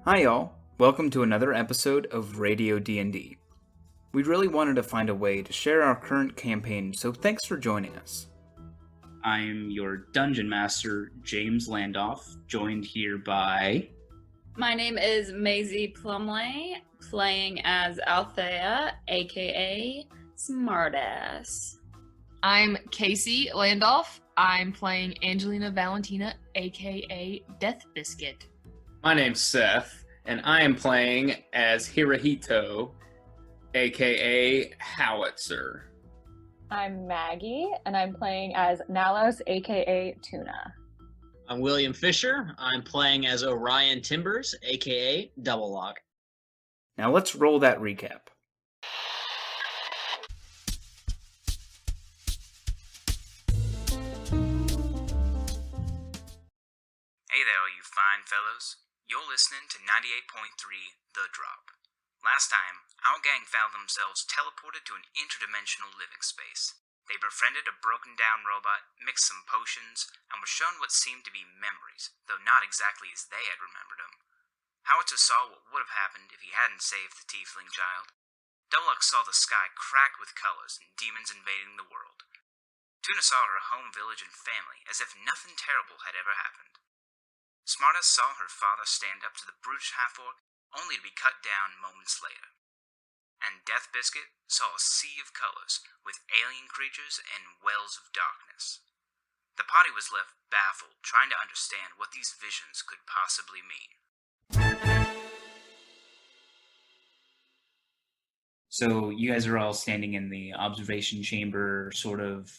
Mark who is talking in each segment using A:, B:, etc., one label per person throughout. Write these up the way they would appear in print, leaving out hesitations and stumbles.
A: Hi y'all, welcome to another episode of Radio D&D. We really wanted to find a way to share our current campaign, so thanks for joining us. I am your Dungeon Master, James Landoff, joined here by...
B: My name is Maisie Plumley, playing as Althea, aka Smartass.
C: I'm Casey Landolph. I'm playing Angelina Valentina, aka Death Biscuit.
D: My name's Seth, and I am playing as Hirohito, aka Howitzer.
E: I'm Maggie, and I'm playing as Nalos, aka Tuna.
F: I'm William Fisher. I'm playing as Orion Timbers, aka Double Lock.
A: Now let's roll that recap. Hey there, all you fine fellows. You're listening to 98.3 The Drop. Last time, our gang found themselves teleported to an interdimensional living space. They befriended a broken-down robot, mixed some potions, and were shown what seemed to be memories, though not exactly as they had remembered them. Howitzer saw what would have happened if he hadn't saved the tiefling child. Dolok saw the sky cracked with colors and demons invading the world. Tuna saw her home village and family as if nothing terrible had ever happened. Smartass saw her father stand up to the brutish half-orc, only to be cut down moments later. And Death Biscuit saw a sea of colors, with alien creatures and wells of darkness. The party was left baffled, trying to understand what these visions could possibly mean. So you guys are all standing in the observation chamber, sort of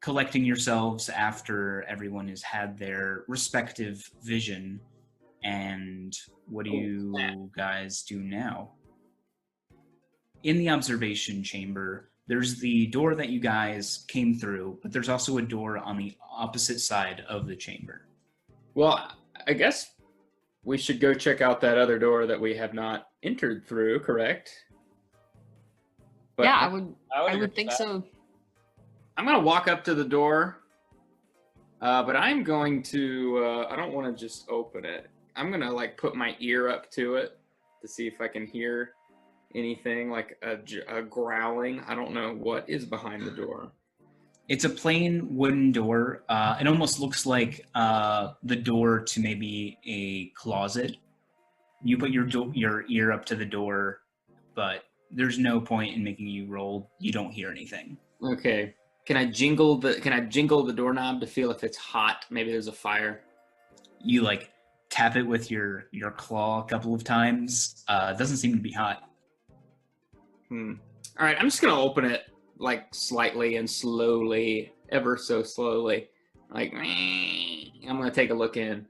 A: collecting yourselves after everyone has had their respective vision. And what do you guys do now? In the observation chamber, there's the door that you guys came through, but there's also a door on the opposite side of the chamber.
D: Well, I guess we should go check out that other door that we have not entered through, correct? But
C: Yeah, I
D: agree
C: would
D: with
C: think
D: that.
C: so.
D: I'm going to walk up to the door, but I'm going to, I don't want to just open it. I'm going to put my ear up to it to see if I can hear anything, like a growling. I don't know what is behind the door.
A: It's a plain wooden door. It almost looks like the door to maybe a closet. You put your ear up to the door, but there's no point in making you roll. You don't hear anything.
D: Okay. Can I jingle the doorknob to feel if it's hot? Maybe there's a fire.
A: You tap it with your claw a couple of times. It doesn't seem to be hot.
D: All right, I'm just gonna open it slightly and slowly, ever so slowly. I'm gonna take a look in.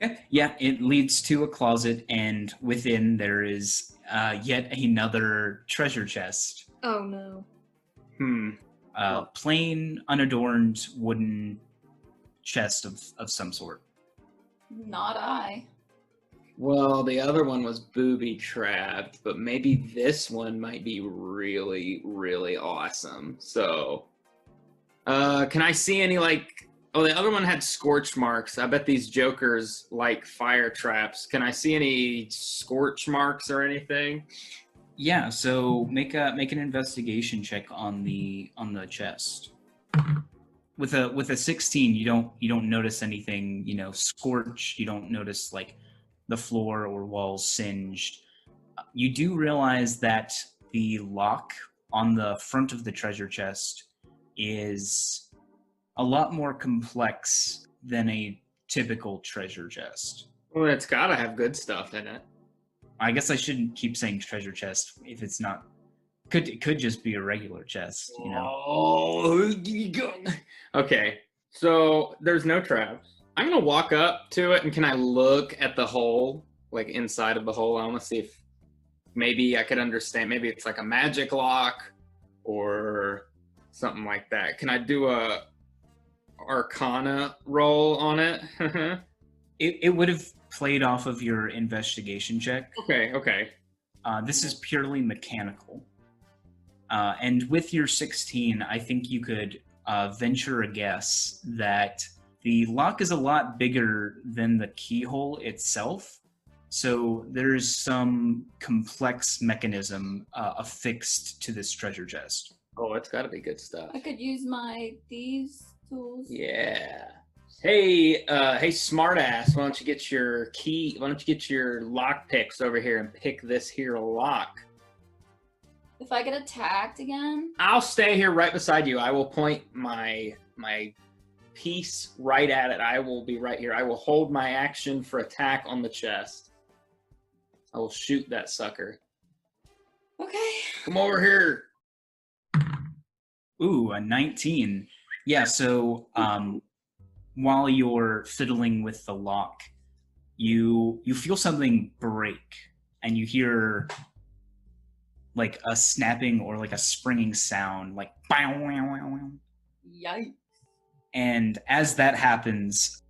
A: Okay. Yeah, it leads to a closet, and within there is yet another treasure chest.
C: Oh no.
A: Plain, unadorned wooden chest of some sort.
B: Not I.
D: Well, the other one was booby-trapped, but maybe this one might be really, really awesome. So, can I see any, oh, the other one had scorch marks. I bet these jokers like fire traps. Can I see any scorch marks or anything?
A: Yeah, so make an investigation check on the chest. With a 16, you don't notice anything, scorched. You don't notice the floor or walls singed. You do realize that the lock on the front of the treasure chest is a lot more complex than a typical treasure chest.
D: Well, it's gotta have good stuff in it.
A: I guess I shouldn't keep saying treasure chest if it's not. It could just be a regular chest,
D: Oh, okay. So there's no traps. I'm gonna walk up to it, and can I look at the hole, inside of the hole? I want to see if maybe I could understand. Maybe it's a magic lock or something like that. Can I do a Arcana roll on it?
A: It would have played off of your investigation check.
D: Okay.
A: This is purely mechanical. And with your 16, I think you could venture a guess that the lock is a lot bigger than the keyhole itself,
G: So there's some complex mechanism affixed to this treasure chest.
D: Oh, it's got to be good stuff.
B: I could use my thieves tools.
D: Yeah. Hey, smartass, why don't you get your key? Why don't you get your lock picks over here and pick this here lock?
B: If I get attacked again,
D: I'll stay here right beside you. I will point my piece right at it. I will be right here. I will hold my action for attack on the chest. I will shoot that sucker.
B: okay.
D: Come over here.
G: Ooh, a 19. Yeah, so while you're fiddling with the lock, you feel something break, and you hear like a snapping or like a springing sound, like
B: Yikes.
G: and as that happens,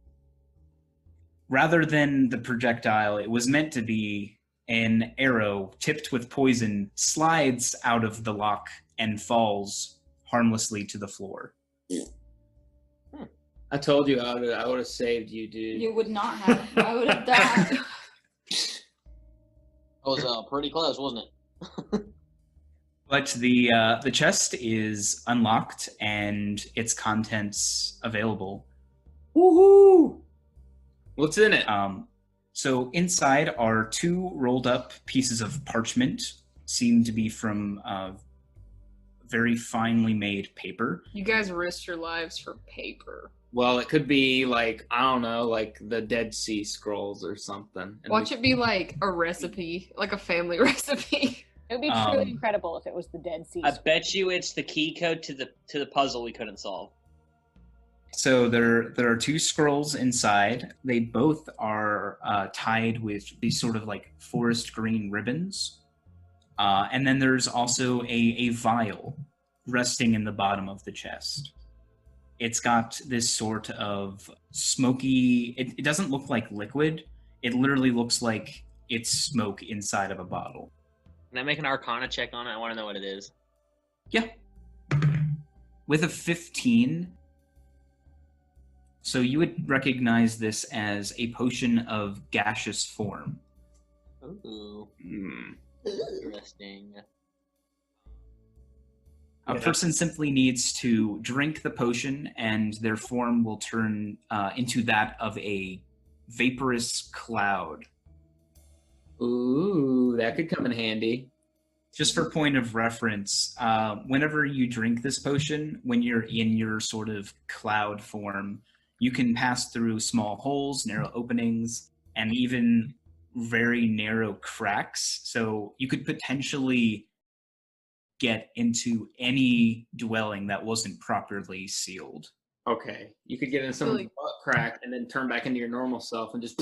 G: rather than the projectile it was meant to be, an arrow tipped with poison slides out of the lock and falls harmlessly to the floor.
D: I told you I would have saved you, dude.
B: You would not have. I would have died.
F: That was pretty close, wasn't it?
G: But the chest is unlocked and its contents available.
D: Woohoo! What's in it?
G: So inside are 2 rolled up pieces of parchment, seem to be from very finely made paper.
C: You guys risked your lives for paper.
D: Well, it could be like, I don't know, like the Dead Sea Scrolls or something. And
C: Watch it be like a recipe, like a family recipe.
E: It would be truly incredible if it was the Dead Sea.
F: I bet you it's the key code to the puzzle we couldn't solve.
G: So there are 2 scrolls inside. They both are tied with these sort of like forest green ribbons. And then there's also a vial resting in the bottom of the chest. It's got this sort of smoky, it doesn't look like liquid. It literally looks like it's smoke inside of a bottle.
F: Can I make an Arcana check on it? I want to know what it is.
G: Yeah. With a 15, so you would recognize this as a potion of gaseous form.
F: Ooh.
D: Hmm.
F: Interesting.
G: A person simply needs to drink the potion and their form will turn into that of a vaporous cloud.
D: Ooh, that could come in handy.
G: Just for point of reference, whenever you drink this potion, when you're in your sort of cloud form, you can pass through small holes, narrow openings, and even very narrow cracks. So you could potentially get into any dwelling that wasn't properly sealed.
D: Okay, you could get in someone's butt crack and then turn back into your normal self and just.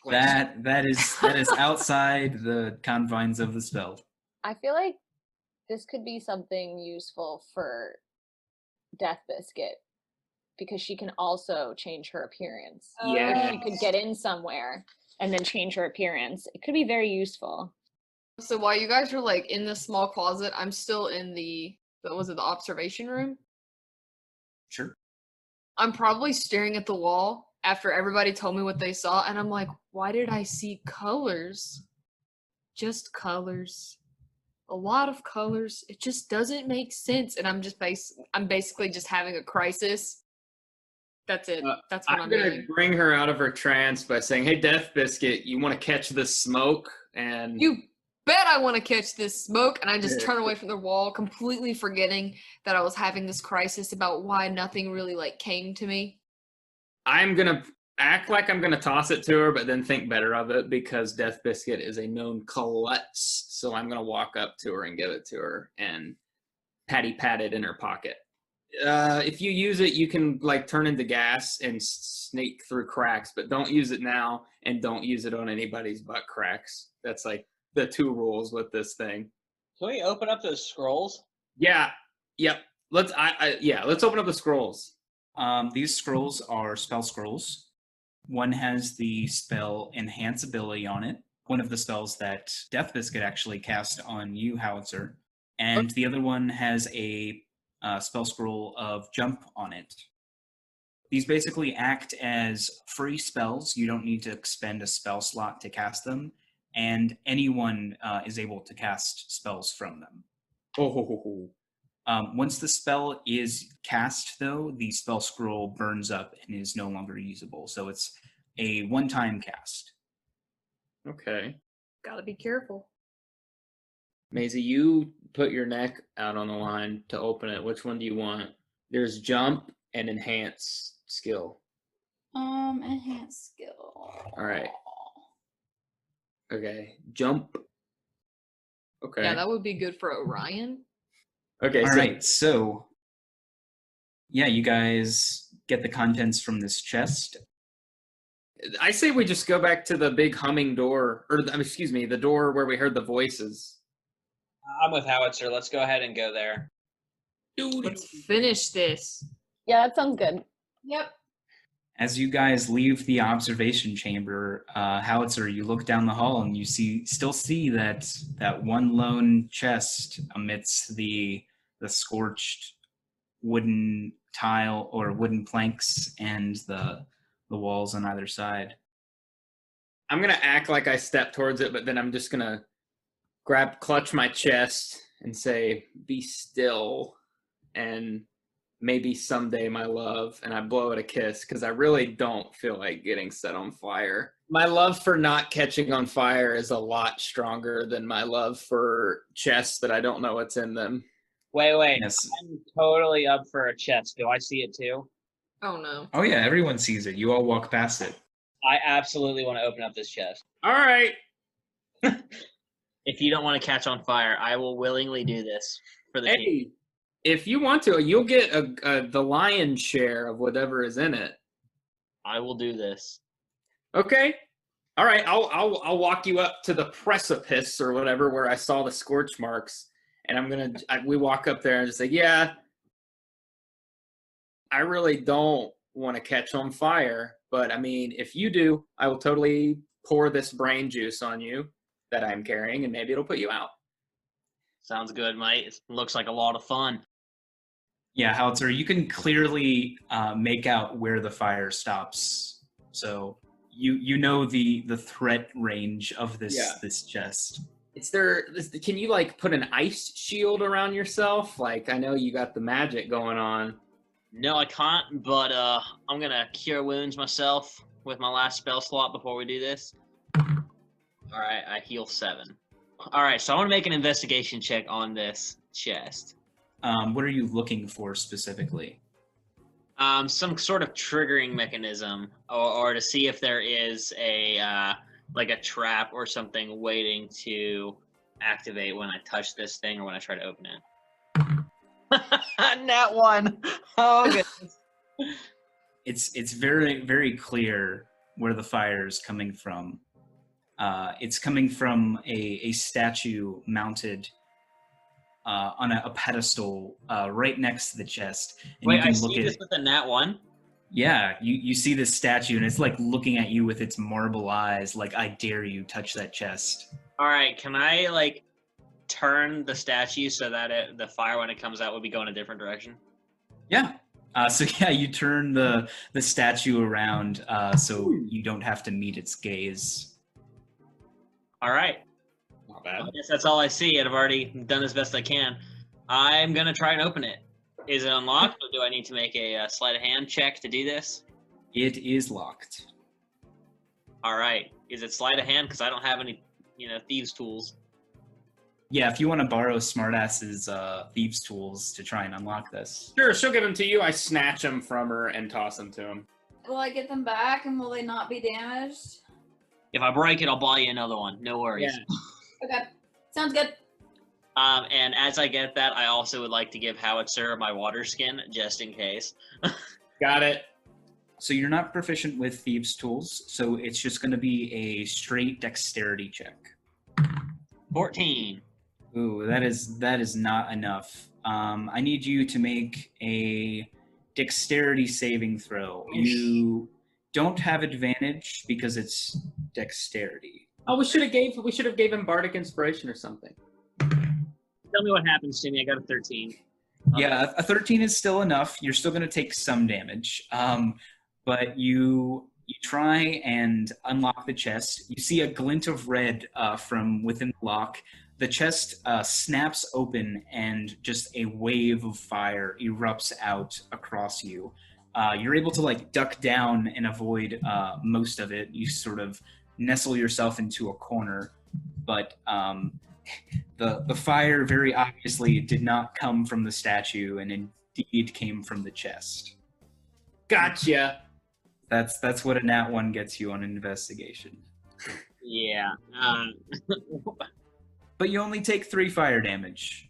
G: That is outside the confines of the spell.
E: I feel like this could be something useful for Death Biscuit because she can also change her appearance.
D: Yeah.
E: If she could get in somewhere and then change her appearance, it could be very useful.
C: So while you guys were like in the small closet, I'm still in the observation room?
G: Sure.
C: I'm probably staring at the wall after everybody told me what they saw, and I'm like, why did I see colors? Just colors. A lot of colors. It just doesn't make sense, and I'm basically just having a crisis. That's it. That's what I'm
D: gonna
C: doing.
D: bring her out of her trance by saying, "Hey, Death Biscuit, you want to catch this smoke?" And
C: You bet I want to catch this smoke, and I just turn away from the wall, completely forgetting that I was having this crisis about why nothing really like came to me.
D: I'm gonna act like I'm gonna toss it to her, but then think better of it because Death Biscuit is a known klutz. So I'm gonna walk up to her and give it to her and pat it in her pocket. If you use it, you can like turn into gas and snake through cracks, but don't use it now and don't use it on anybody's butt cracks. That's like the 2 rules with this thing.
F: Can we open up those scrolls?
D: Yeah. Yep. Let's open up the scrolls.
G: These scrolls are spell scrolls. One has the spell Enhance Ability on it, one of the spells that Death Biscuit actually cast on you, Howitzer, and the other one has a spell scroll of Jump on it. These basically act as free spells. You don't need to expend a spell slot to cast them, and anyone is able to cast spells from them.
D: Oh.
G: Once the spell is cast, though, the spell scroll burns up and is no longer usable. So it's a one-time cast.
D: Okay.
C: Gotta be careful.
D: Maisie, you put your neck out on the line to open it. Which one do you want? There's jump and enhance skill.
B: Enhance skill.
D: All right. Okay. Jump. Okay.
C: Yeah, that would be good for Orion.
D: Okay.
G: All
D: so
G: right, so yeah, you guys get the contents from this chest.
D: I say we just go back to the big humming door, or excuse me, the door where we heard the voices.
F: I'm with Howitzer. Let's go ahead and go there.
C: Let's finish this.
E: Yeah, that sounds good.
B: Yep.
G: As you guys leave the observation chamber, Howitzer, you look down the hall and you still see that one lone chest amidst the scorched wooden tile or wooden planks and the walls on either side.
D: I'm gonna act like I step towards it, but then I'm just gonna clutch my chest and say, "Be still," and maybe someday, my love, and I blow it a kiss because I really don't feel like getting set on fire. My love for not catching on fire is a lot stronger than my love for chests that I don't know what's in them.
F: Wait.
G: Yes.
F: I'm totally up for a chest. Do I see it too?
C: Oh no.
G: Oh yeah, everyone sees it. You all walk past it.
F: I absolutely want to open up this chest.
D: All right.
F: If you don't want to catch on fire, I will willingly do this for the team.
D: Hey, if you want to, you'll get the lion's share of whatever is in it.
F: I will do this.
D: Okay. All right. I'll walk you up to the precipice or whatever where I saw the scorch marks, and we walk up there and just say, "Yeah, I really don't want to catch on fire, but I mean, if you do, I will totally pour this brain juice on you that I'm carrying, and maybe it'll put you out."
F: Sounds good, mate. It looks like a lot of fun.
G: Yeah, Howitzer, you can clearly make out where the fire stops. So you know the threat range of this chest.
D: Can you like put an ice shield around yourself? Like, I know you got the magic going on.
F: No, I can't, but I'm going to cure wounds myself with my last spell slot before we do this. All right, I heal 7. All right, so I want to make an investigation check on this chest.
G: What are you looking for specifically?
F: Some sort of triggering mechanism, or to see if there is a like a trap or something waiting to activate when I touch this thing or when I try to open it. Nat 1. Oh goodness.
G: It's very, very clear where the fire is coming from. It's coming from a statue mounted on a pedestal right next to the chest. And
F: Wait,
G: you can
F: I
G: look
F: see
G: at
F: this with a Nat 1?
G: Yeah, you see this statue, and it's like looking at you with its marble eyes, like, I dare you touch that chest.
F: All right, can I like turn the statue so that the fire when it comes out would be going a different direction?
G: Yeah. So yeah, you turn the statue around so you don't have to meet its gaze.
F: All right.
D: Not bad.
F: I guess that's all I see, and I've already done as best I can. I'm gonna try and open it. Is it unlocked, or do I need to make a sleight of hand check to do this?
G: It is locked.
F: All right. Is it sleight of hand? Because I don't have any, thieves' tools.
G: Yeah, if you want to borrow Smartass's thieves' tools to try and unlock this.
D: Sure, she'll give them to you. I snatch them from her and toss them to him.
B: Will I get them back and will they not be damaged?
F: If I break it, I'll buy you another one. No worries.
D: Yeah.
B: Okay. Sounds good.
F: And as I get that, I also would like to give Howitzer my water skin, just in case.
D: Got it.
G: So you're not proficient with thieves' tools, so it's just going to be a straight dexterity check.
F: 14.
G: Ooh, that is not enough. I need you to make a dexterity saving throw. You don't have advantage because it's dexterity.
D: Oh, we should have gave him bardic inspiration or something.
F: Tell me what happens to me. I got a 13.
G: Yeah, a 13 is still enough. You're still going to take some damage. But you try and unlock the chest. You see a glint of red from within the lock. The chest snaps open, and just a wave of fire erupts out across you. You're able to like duck down and avoid most of it. You sort of nestle yourself into a corner, but the fire very obviously did not come from the statue, and indeed came from the chest.
D: Gotcha.
G: That's what a nat 1 gets you on an investigation.
F: Yeah.
G: But you only take 3 fire damage.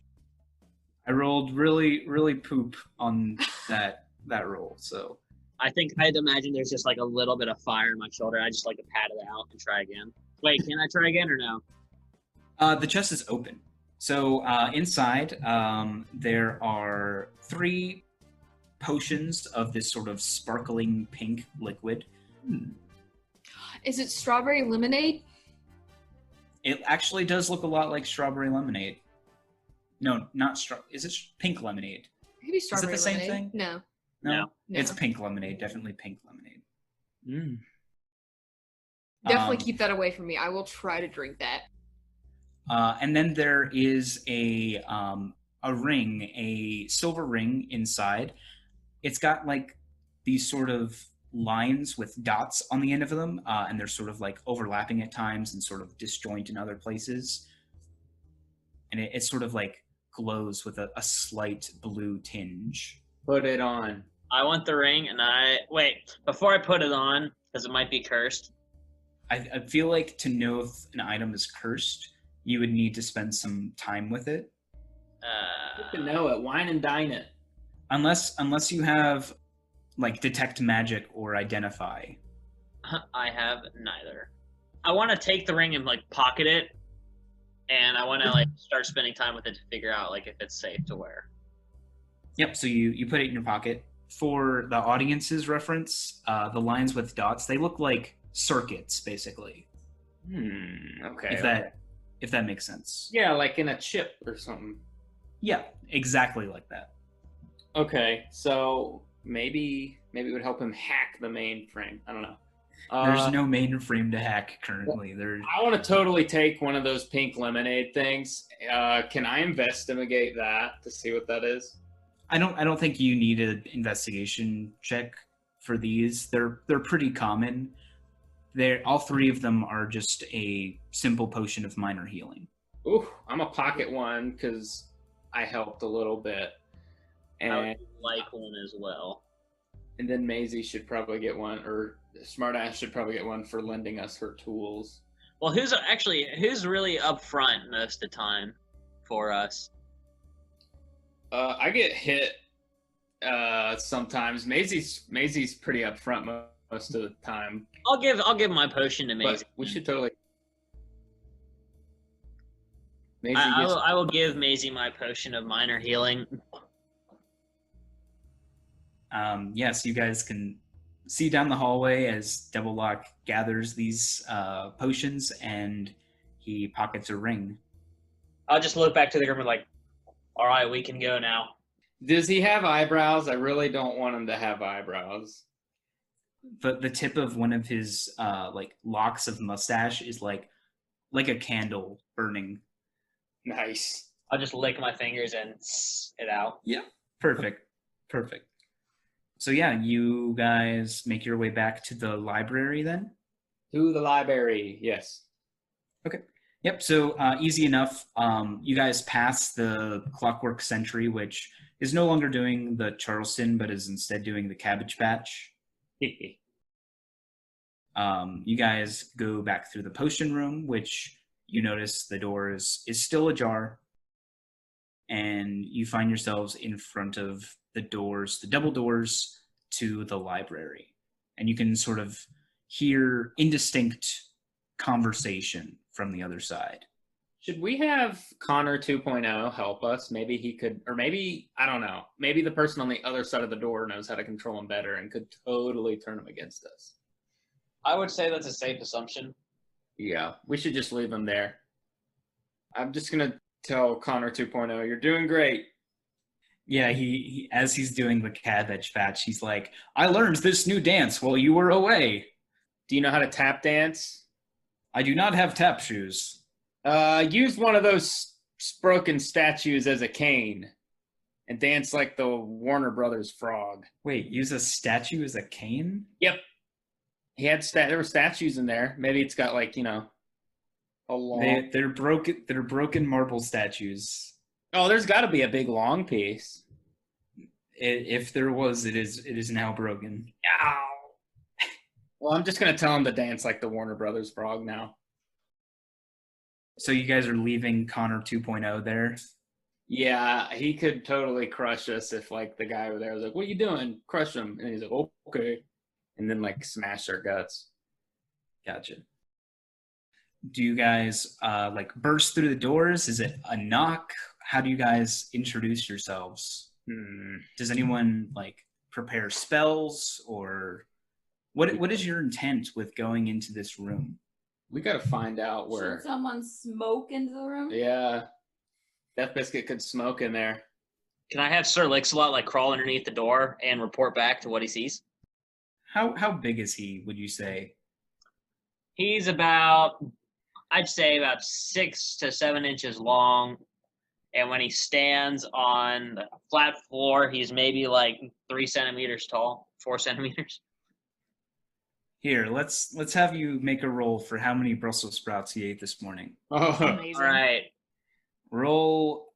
G: I rolled really poop on that roll, so.
F: I think I'd imagine there's just like a little bit of fire in my shoulder. I just like to pat it out and try again. Wait, can I try again or no?
G: The chest is open. So inside, there are 3 potions of this sort of sparkling pink liquid.
C: Is it strawberry lemonade?
G: It actually does look a lot like strawberry lemonade. No, not is it pink lemonade?
C: It could be strawberry
G: the same
C: lemonade.
G: thing?
C: No.
F: No.
G: It's pink lemonade. Definitely pink lemonade.
C: Definitely keep that away from me. I will try to drink that.
G: And then there is a ring, a silver ring inside. It's got like these sort of lines with dots on the end of them, and they're sort of like overlapping at times and sort of disjoint in other places. And it sort of like glows with a slight blue tinge.
D: Put it on.
F: I want the ring, and before I put it on, because it might be cursed.
G: I feel like to know if an item is cursed, you would need to spend some time with it.
D: You can know it. Wine and dine it.
G: Unless you have like detect magic or identify.
F: I have neither. I want to take the ring and like pocket it, and I want to like start spending time with it to figure out like if it's safe to wear.
G: Yep. So you put it in your pocket. For the audience's reference, the lines with dots, they look like circuits, basically.
D: Okay.
G: If that makes sense.
D: Yeah, like in a chip or something.
G: Yeah, exactly like that.
D: Okay, so maybe it would help him hack the mainframe. I don't know.
G: There's no mainframe to hack currently.
D: I want to totally take one of those pink lemonade things. Can I investigate that to see what that is?
G: I don't think you need an investigation check for these. They're pretty common. All 3 of them are just a simple potion of minor healing.
D: Ooh, I'm a pocket one because I helped a little bit. And
F: I would like one as well.
D: And then Maisie should probably get one, or Smartass should probably get one for lending us her tools.
F: Well, who's really up front most of the time for us?
D: I get hit sometimes. Maisie's pretty up front most of the time.
F: I'll give my potion to Maisie.
D: But we should totally. Maisie
F: I will give Maisie my potion of minor healing.
G: Yes, you guys can see down the hallway as Devillock gathers these potions, and he pockets a ring.
F: I'll just look back to the group and like, all right, we can go now.
D: Does he have eyebrows? I really don't want him to have eyebrows.
G: But the tip of one of his like locks of mustache is like a candle burning.
D: Nice.
F: I'll just lick my fingers and it out.
G: Yeah. Perfect. So yeah, you guys make your way back to the library then?
D: To the library, yes.
G: Okay. Yep, so easy enough. You guys pass the Clockwork Sentry, which is no longer doing the Charleston, but is instead doing the Cabbage Patch. You guys go back through the potion room, which you notice the door is still ajar. And you find yourselves in front of the doors, the double doors to the library. And you can sort of hear indistinct conversation from the other side.
D: Should we have Connor 2.0 help us? Maybe he could, or maybe, I don't know, maybe the person on the other side of the door knows how to control him better and could totally turn him against us.
F: I would say that's a safe assumption.
D: Yeah, we should just leave him there. I'm just going to tell Connor 2.0, you're doing great.
G: Yeah, he as he's doing the cabbage patch, he's like, I learned this new dance while you were away.
D: Do you know how to tap dance?
G: I do not have tap shoes.
D: Use one of those broken statues as a cane and dance like the Warner Brothers frog.
G: Wait, use a statue as a cane?
D: Yep. He had there were statues in there. Maybe it's got like, a long.
G: They're broken. They're broken marble statues.
D: Oh, there's got to be a big long piece.
G: If there was, it is now broken.
D: Ow. Well, I'm just gonna tell him to dance like the Warner Brothers frog now.
G: So you guys are leaving Connor 2.0 there.
D: Yeah, he could totally crush us if like the guy over there was like, "What are you doing?" Crush him, and he's like, "Oh, okay," and then like smash their guts.
G: Gotcha. Do you guys like burst through the doors? Is it a knock? How do you guys introduce yourselves? Does anyone like prepare spells, or what is your intent with going into this room?
D: We gotta find out where.
B: Should someone smoke into the room?
D: Yeah, Death Biscuit could smoke in there.
F: Can I have Sir Lixalot like crawl underneath the door and report back to what he sees?
G: How big is he, would you say?
F: He's about, I'd say about 6 to 7 inches long. And when he stands on the flat floor, he's maybe like 3 centimeters tall, 4 centimeters.
G: Here, let's have you make a roll for how many Brussels sprouts he ate this morning.
D: Oh,
C: Amazing.
F: All right.
G: Roll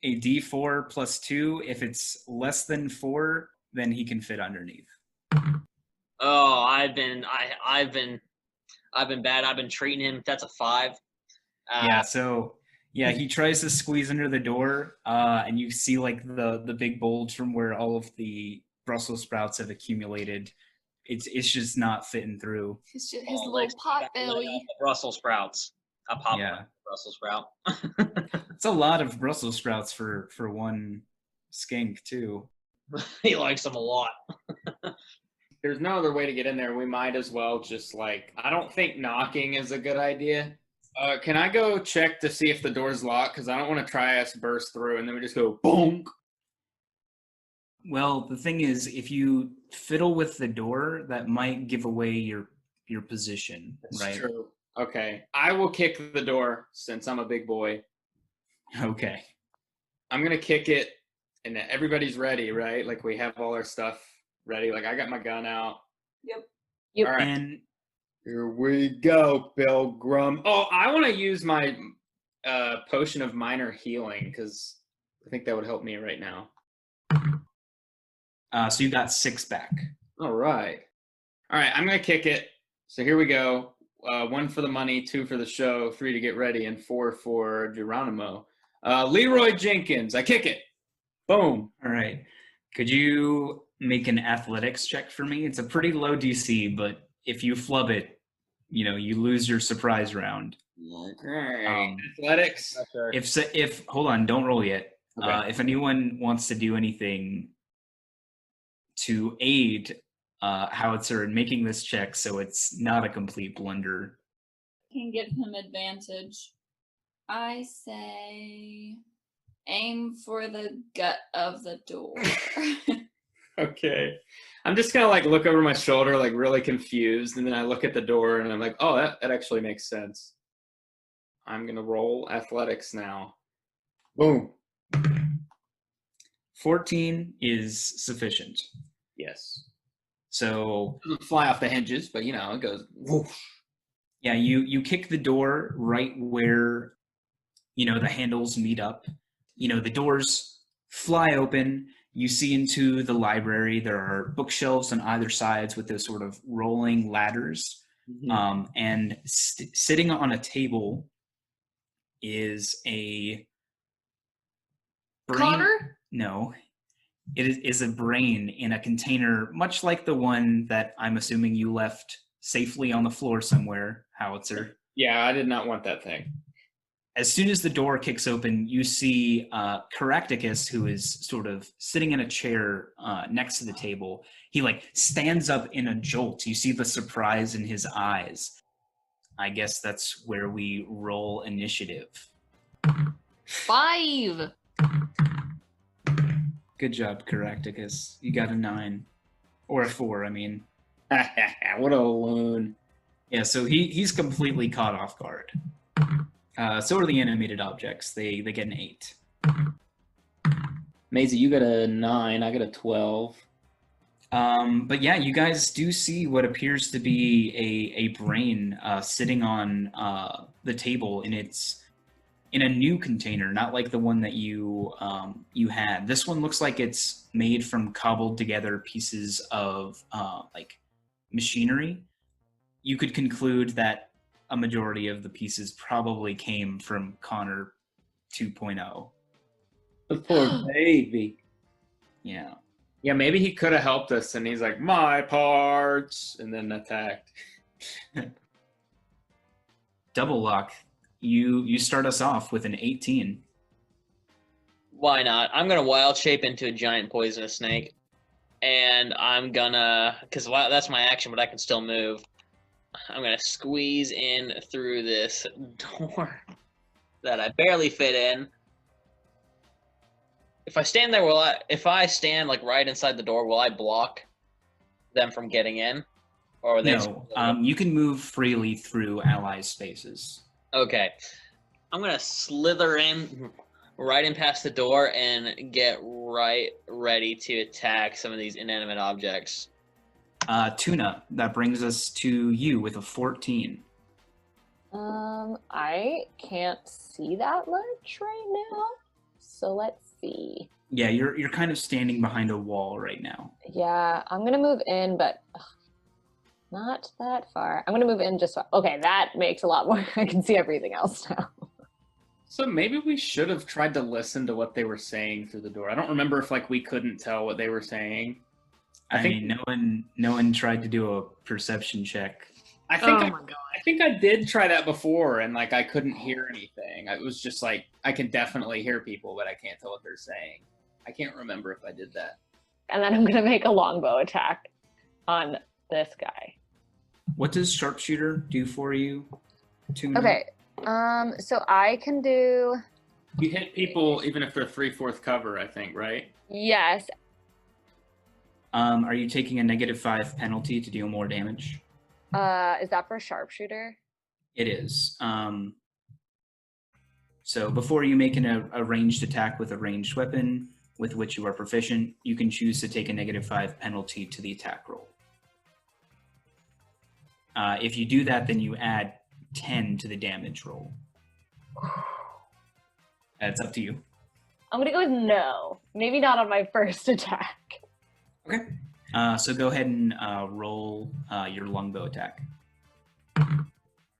G: a d4 plus 2. If it's less than 4, then he can fit underneath.
F: Oh, I've been bad. I've been treating him. That's a 5.
G: Yeah, he tries to squeeze under the door, and you see like the big bulge from where all of the Brussels sprouts have accumulated. It's just not fitting through.
C: His little pot belly.
F: Brussels sprouts. A pop
G: Yeah.
F: Brussels sprout.
G: It's a lot of Brussels sprouts for one skink too.
F: He likes them a lot.
D: there's no other way to get in there. We might as well just like. I don't think knocking is a good idea. Can I go check to see if the door's locked? Because I don't want to try us burst through and then we just go bonk.
G: Well, the thing is, if you fiddle with the door, that might give away your position,
D: That's
G: right?
D: true. Okay. I will kick the door since I'm a big boy.
G: Okay.
D: I'm going to kick it and everybody's ready, right? Like we have all our stuff ready. Like I got my gun out.
E: Yep.
D: All right.
G: And
D: Here we go, Pilgrim. Oh, I want to use my potion of minor healing because I think that would help me right now.
G: so you got 6 back.
D: All right. I'm going to kick it. So here we go. 1 for the money, 2 for the show, 3 to get ready, and 4 for Geronimo. Leroy Jenkins. I kick it. Boom.
G: All right. Could you make an athletics check for me? It's a pretty low DC, but if you flub it, you lose your surprise round.
D: Okay. Athletics.
G: If hold on, don't roll yet.
D: Okay.
G: If anyone wants to do anything to aid Howitzer in making this check so it's not a complete blunder.
B: Can give him advantage. I say aim for the gut of the door.
D: Okay. I'm just gonna like look over my shoulder, like really confused, and then I look at the door and I'm like, oh, that actually makes sense. I'm gonna roll athletics now. Boom.
G: 14 is sufficient.
D: Yes.
G: So
D: Doesn't fly off the hinges, but it goes whoosh.
G: yeah, you kick the door right where the handles meet up. The doors fly open. You see into the library. There are bookshelves on either sides with those sort of rolling ladders.
D: Mm-hmm.
G: And sitting on a table is a brain.
C: Connor?
G: No, it is a brain in a container, much like the one that I'm assuming you left safely on the floor somewhere, Howitzer.
D: Yeah, I did not want that thing.
G: As soon as the door kicks open, you see Caractacus, who is sort of sitting in a chair next to the table. He stands up in a jolt. You see the surprise in his eyes. I guess that's where we roll initiative.
C: 5.
G: Good job, Caractacus. You got a 9. Or a 4, I mean.
D: What a loon.
G: Yeah, so he's completely caught off guard. So are the animated objects. They get an 8.
D: Maisie, you got a 9. I got a 12.
G: But yeah, you guys do see what appears to be a brain sitting on the table in a new container, not like the one that you had. This one looks like it's made from cobbled together pieces of like machinery. You could conclude that a majority of the pieces probably came from Connor 2.0.
D: The poor baby.
G: Yeah.
D: Yeah, maybe he could have helped us, and he's like, my parts, and then attacked.
G: Double lock. You start us off with an 18.
F: Why not? I'm gonna wild shape into a giant poisonous snake, and I'm gonna, because that's my action, but I can still move. I'm gonna squeeze in through this door that I barely fit in. If I stand there, if I stand like right inside the door, will I block them from getting in? Or are they
G: No, you can move freely through ally spaces.
F: Okay. I'm gonna slither in right in past the door and get right ready to attack some of these inanimate objects.
G: Tuna, that brings us to you with a 14.
E: I can't see that much right now. So let's see.
G: Yeah, you're kind of standing behind a wall right now.
E: Yeah, I'm gonna move in, but not that far. I'm gonna move in just okay. That makes a lot more. I can see everything else now.
D: So maybe we should have tried to listen to what they were saying through the door. I don't remember if we couldn't tell what they were saying.
G: I mean, no one tried to do a perception check.
D: I think
C: Oh my god.
D: I think I did try that before, and I couldn't hear anything. It was just I can definitely hear people, but I can't tell what they're saying. I can't remember if I did that.
E: And then I'm gonna make a longbow attack on this guy.
G: What does sharpshooter do for you, Tuna?
E: Okay. So I can do
D: You hit people even if they're 3/4 cover, I think, right?
E: yes.
G: Are you taking a -5 penalty to deal more damage?
E: Is that for sharpshooter?
G: It is. So before you make a ranged attack with a ranged weapon with which you are proficient, you can choose to take a -5 penalty to the attack roll. If you do that, then you add 10 to the damage roll. That's up to you.
E: I'm gonna go with no. Maybe not on my first attack.
G: Okay. So go ahead and roll your longbow attack.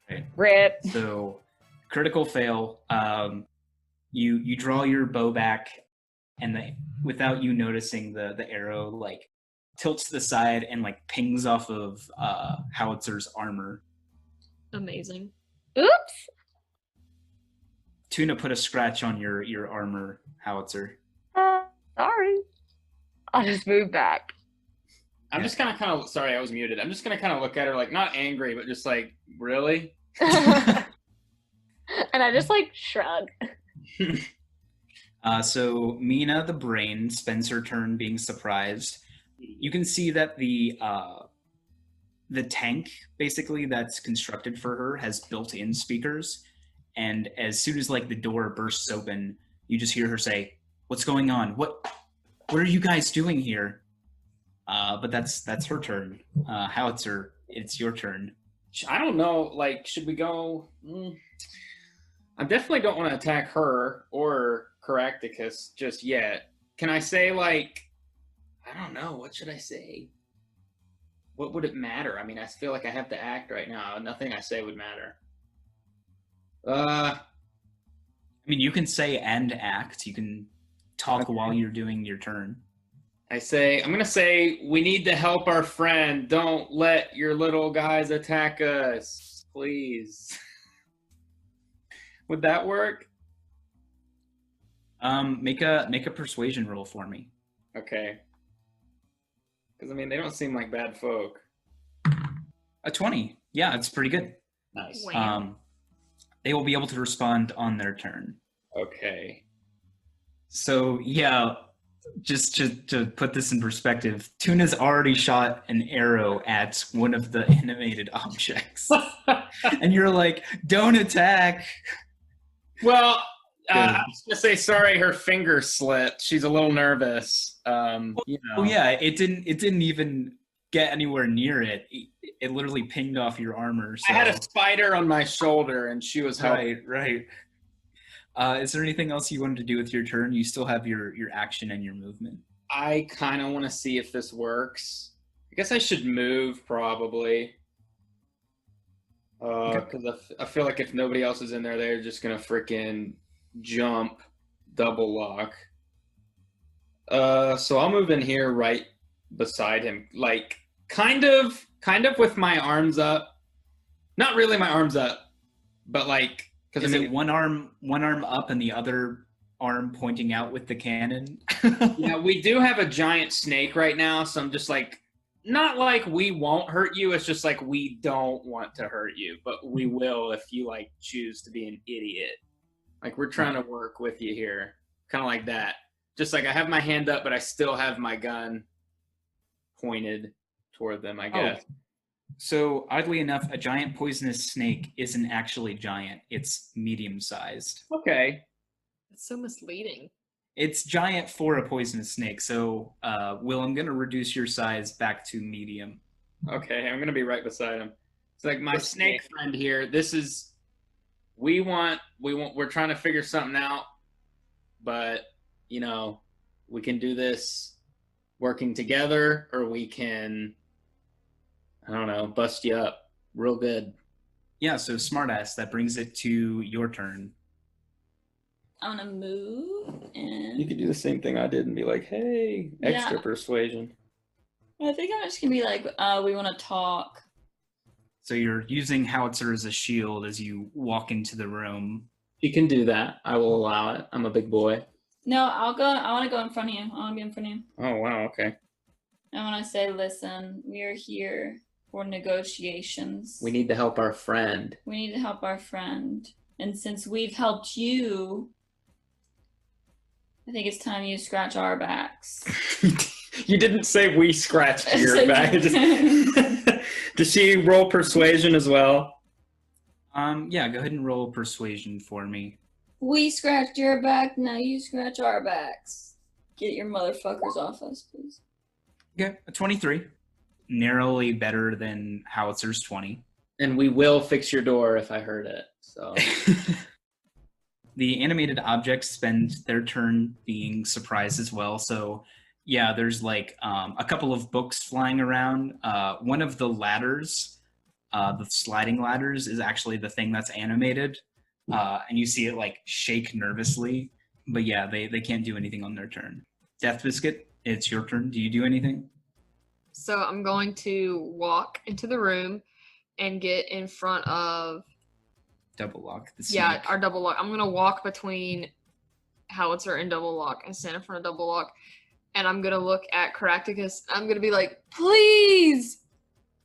G: Okay.
E: Rip.
G: So critical fail. You draw your bow back, and without you noticing, the arrow tilts to the side and pings off of Howitzer's armor.
C: Amazing.
E: Oops.
G: Tuna put a scratch on your armor, Howitzer.
E: Sorry. I'll just move back.
D: I'm just kind of sorry, I was muted. I'm just gonna kind of look at her not angry, but just really.
E: And I just shrug.
G: So Meena the brain spends her turn being surprised. You can see that the tank basically that's constructed for her has built-in speakers, and as soon as the door bursts open, you just hear her say, "What's going on? What are you guys doing here?" But that's her turn. Howitzer, it's your turn.
D: I don't know. Should we go? I definitely don't want to attack her or Caractacus just yet. Can I say I don't know. What should I say? What would it matter? I mean, I feel I have to act right now. Nothing I say would matter.
G: I mean, you can say and act. You can talk while you're doing your turn.
D: I'm going to say, we need to help our friend. Don't let your little guys attack us, please. Would that work?
G: Make a persuasion roll for me.
D: Okay. Because, they don't seem like bad folk.
G: A 20. Yeah, it's pretty good.
D: Nice.
C: Wow.
G: They will be able to respond on their turn.
D: Okay.
G: So, yeah, just to put this in perspective, Tuna's already shot an arrow at one of the animated objects. And you're like, don't attack.
D: Well, I
G: Good.
D: was gonna say sorry. Her finger slipped. She's a little nervous.
G: Oh yeah, it didn't even get anywhere near it. It literally pinged off your armor. So.
D: I had a spider on my shoulder, and she was helping.
G: Right. Is there anything else you wanted to do with your turn? You still have your action and your movement.
D: I kind of want to see if this works. I guess I should move probably. Because I feel like if nobody else is in there, they're just gonna freaking jump, double lock. So I'll move in here right beside him, like kind of with my arms up. Not really my arms up, but like because
G: Is it one arm up and the other arm pointing out with the cannon?
D: Yeah, we do have a giant snake right now, so I'm just like, not like we won't hurt you. It's just like we don't want to hurt you, but we will if you like choose to be an idiot. Like we're trying to work with you here, kind of like that. Just like I have my hand up, but I still have my gun pointed toward them, I guess.
G: Oh. So oddly enough, a giant poisonous snake isn't actually giant. It's medium-sized.
D: Okay.
C: It's so misleading.
G: It's giant for a poisonous snake. So, Will, I'm going to reduce your size back to medium.
D: Okay, I'm gonna be right beside him. It's like my snake friend here. This is we're trying to figure something out, but you know, we can do this working together, or we can, I don't know, bust you up real good.
G: Yeah, so smartass, that brings it to your turn.
B: I'm gonna move and
D: You could do the same thing I did and be like, hey, extra
B: Yeah.
D: persuasion.
B: I think I'm just gonna be like, we wanna talk.
G: So you're using Howitzer as a shield as you walk into the room.
D: You can do that. I will allow it. I'm a big boy.
B: No, I wanna go in front of you. I wanna be in front of you.
D: Oh, wow, okay.
B: I wanna say, listen, we are here for negotiations.
D: We need to help our friend.
B: We need to help our friend. And since we've helped you, I think it's time you scratch our backs.
D: You didn't say we scratched
B: I
D: your
B: said
D: back.
B: you.
D: Does she roll persuasion as well?
G: Yeah, go ahead and roll persuasion for me.
B: We scratched your back, now you scratch our backs. Get your motherfuckers off us, please.
G: Okay, a 23. Narrowly better than Howitzer's 20.
D: And we will fix your door if I heard it. So
G: The animated objects spend their turn being surprised as well. So yeah, there's like a couple of books flying around. One of the ladders, the sliding ladders, is actually the thing that's animated. And you see it like shake nervously. But yeah, they can't do anything on their turn. Death Biscuit, it's your turn. Do you do anything?
C: So I'm going to walk into the room and get in front of
G: Double lock. The
C: yeah,
G: snake.
C: our double lock. I'm gonna walk between Howitzer and double lock and stand in front of double lock, and I'm gonna look at Caractacus. I'm gonna be like, please,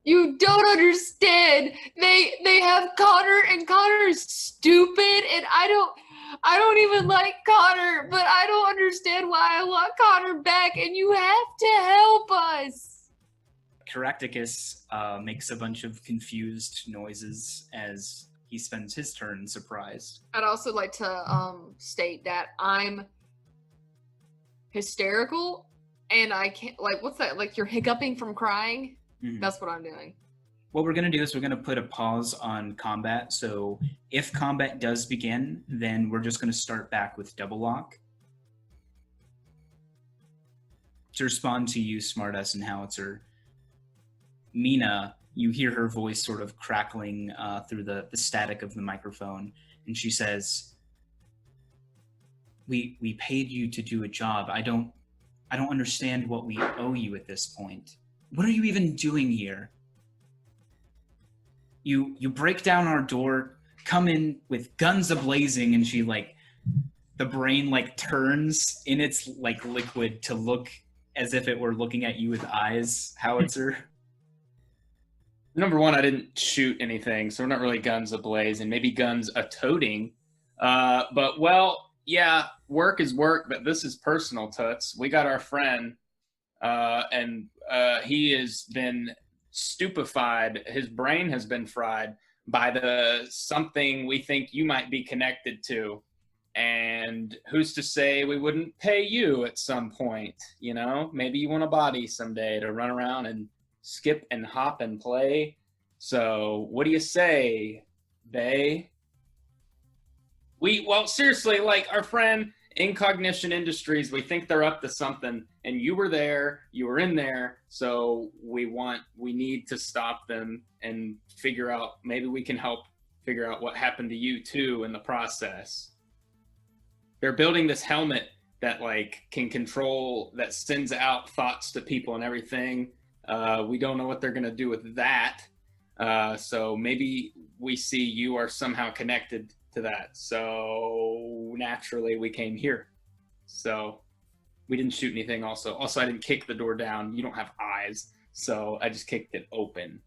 C: you don't understand. They have Connor, and Connor's stupid, and I don't even like Connor, but I don't understand why I want Connor back, and you have to help us.
G: Caractacus makes a bunch of confused noises as he spends his turn surprised.
C: I'd also like to state that I'm hysterical, and I can't, like, what's that? Like, you're hiccuping from crying?
G: Mhm.
C: That's what I'm doing.
G: What we're going to do is we're going to put a pause on combat. So if combat does begin, then we're just going to start back with double lock. To respond to you, Smartass and Howitzer, Meena, you hear her voice sort of crackling through the static of the microphone, and she says, we paid you to do a job. I don't understand what we owe you at this point. What are you even doing here? You break down our door, come in with guns a-blazing, and she like, the brain like turns in its like liquid to look as if it were looking at you with eyes, Howitzer.
D: number one, I didn't shoot anything, so we're not really guns ablaze, and maybe guns a-toting. But well, yeah, work is work, but this is personal, Toots. We got our friend, and he has been stupefied. His brain has been fried by the something we think you might be connected to. And who's to say we wouldn't pay you at some point? You know, maybe you want a body someday to run around and skip and hop and play. So, what do you say, Bay? Well, seriously, like our friend in Cognition Industries, we think they're up to something, and you were there, you were in there, so we need to stop them and figure out, maybe we can help figure out what happened to you too in the process. They're building this helmet that like can control, that sends out thoughts to people and everything. We don't know what they're gonna do with that. So maybe we see you are somehow connected to that. So naturally we came here. So we didn't shoot anything also. Also, I didn't kick the door down. You don't have eyes. So I just kicked it open.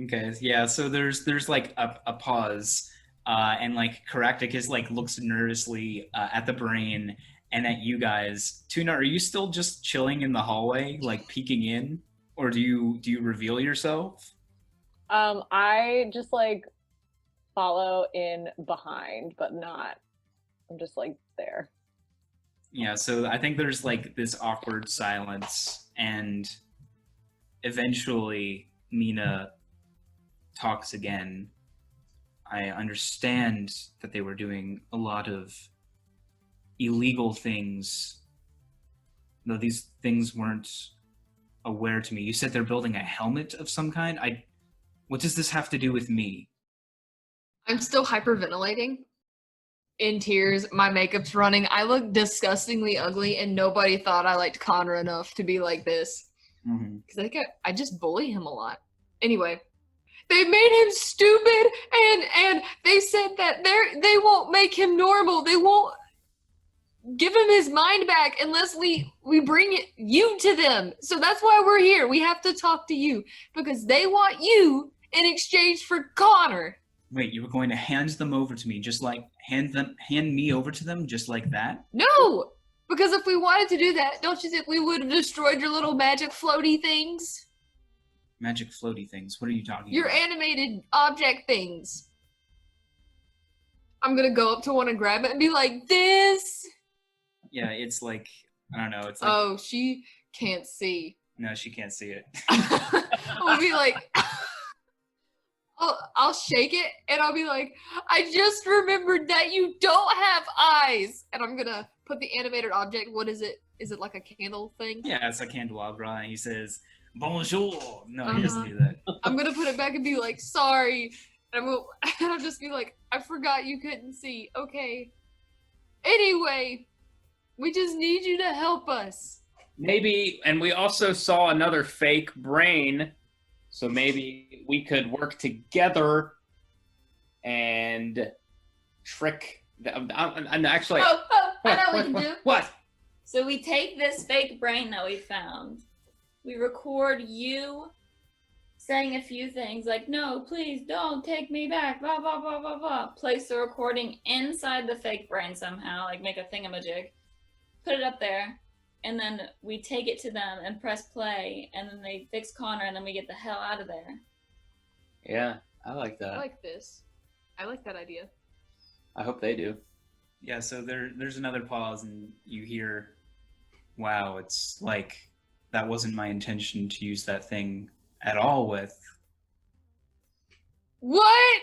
G: Okay, yeah, so there's like a pause, and like Caractacus like looks nervously at the brain and at you guys. Tuna, are you still just chilling in the hallway, like peeking in? Or do you reveal yourself?
E: I just like follow in behind, but not. I'm just like there.
G: Yeah, so I think there's like this awkward silence, and eventually Meena talks again. I understand that they were doing a lot of illegal things, though these things weren't aware to me. You said they're building a helmet of some kind? What does this have to do with me?
C: I'm still hyperventilating. In tears, my makeup's running. I look disgustingly ugly, and nobody thought I liked Connor enough to be like this. Because I think I just bully him a lot. Anyway, they made him stupid, and they said that they won't make him normal. They won't give him his mind back unless we bring you to them. So that's why we're here. We have to talk to you because they want you in exchange for Connor.
G: Wait, you were going to hand them over to me, just like hand me over to them, just like that?
C: No, because if we wanted to do that, don't you think we would have destroyed your little magic floaty things?
G: Magic floaty things. What are you talking
C: Your
G: about?
C: animated object things. I'm gonna go up to one and grab it and be like, this.
G: Yeah, it's like, I don't know. It's like,
C: Oh, she can't see.
G: no, she can't see it.
C: I'll be like, I'll shake it and I'll be like, I just remembered that you don't have eyes. And I'm gonna put the animated object. What is it? Is it like a candle thing?
G: Yeah, it's a candelabra, and he says, bonjour. No, he doesn't do that.
C: I'm gonna put it back and be like, sorry. And I'll just be like, I forgot you couldn't see. Okay. Anyway, we just need you to help us.
D: Maybe, and we also saw another fake brain, so maybe we could work together and trick them. And actually,
B: I know what we can do.
D: What?
B: So we take this fake brain that we found. We record you saying a few things like, no, please don't take me back, blah, blah, blah, blah, blah. Place the recording inside the fake brain somehow, like make a thingamajig. Put it up there, and then we take it to them and press play, and then they fix Connor, and then we get the hell out of there.
D: Yeah, I like that.
C: I like this. I like that idea.
D: I hope they do.
G: Yeah, so there's another pause, and you hear, wow, it's like, that wasn't my intention to use that thing at all with.
C: What?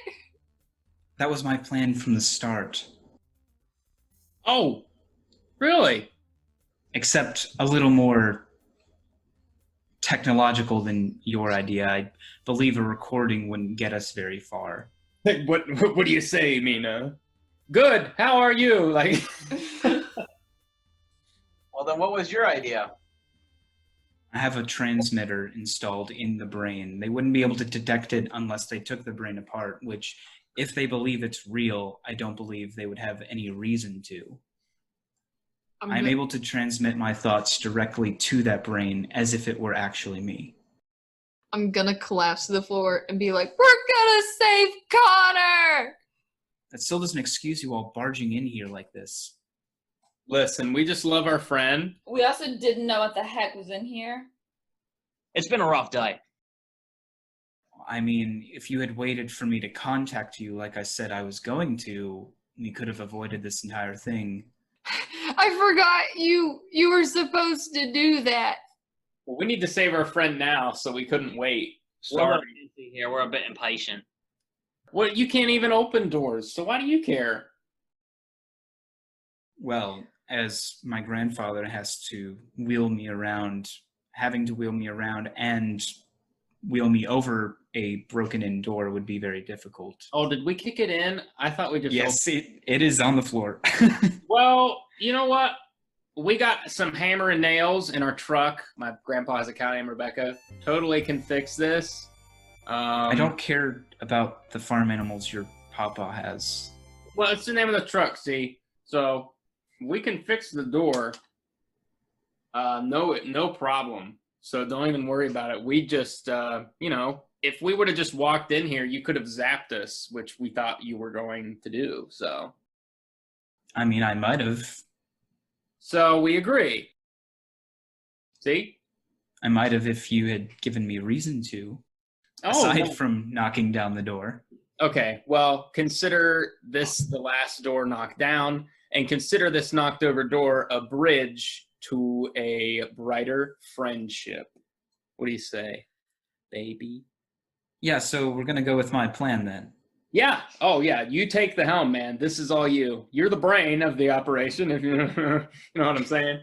G: That was my plan from the start.
D: Oh, really?
G: Except a little more technological than your idea. I believe a recording wouldn't get us very far.
D: What do you say, Meena? Good. How are you? Like,
H: Well, then what was your idea?
G: I have a transmitter installed in the brain. They wouldn't be able to detect it unless they took the brain apart, which, if they believe it's real, I don't believe they would have any reason to. I'm able to transmit my thoughts directly to that brain as if it were actually me.
C: I'm gonna collapse to the floor and be like, we're gonna save Connor!
G: that still doesn't excuse you all barging in here like this.
D: Listen, we just love our friend.
B: We also didn't know what the heck was in here.
F: It's been a rough day.
G: I mean, if you had waited for me to contact you like I said I was going to, we could have avoided this entire thing.
C: I forgot you were supposed to do that.
D: Well, we need to save our friend now, so we couldn't wait.
F: We're a
D: Sorry.
F: little busy here. We're a bit impatient.
D: Well, you can't even open doors, so why do you care?
G: Well, as my grandfather has to wheel me around, having to wheel me around and wheel me over a broken-in door would be very difficult.
D: Oh, did we kick it in? I thought we just...
G: Yes, it is on the floor.
D: Well, you know what? We got some hammer and nails in our truck. My grandpa has a cow named Rebecca. Totally can fix this.
G: I don't care about the farm animals your papa has.
D: Well, it's the name of the truck, see? So we can fix the door. No problem. So don't even worry about it. We just, if we would have just walked in here, you could have zapped us, which we thought you were going to do. So.
G: I mean, I might have.
D: So we agree. See?
G: I might have if you had given me reason to.
D: Oh,
G: aside
D: no.
G: from knocking down the door.
D: Okay, well, consider this the last door knocked down, and consider this knocked over door a bridge to a brighter friendship. What do you say, baby?
G: Yeah, so we're going to go with my plan then.
D: Yeah. Oh, yeah. You take the helm, man. This is all you. You're the brain of the operation, if you know what I'm saying.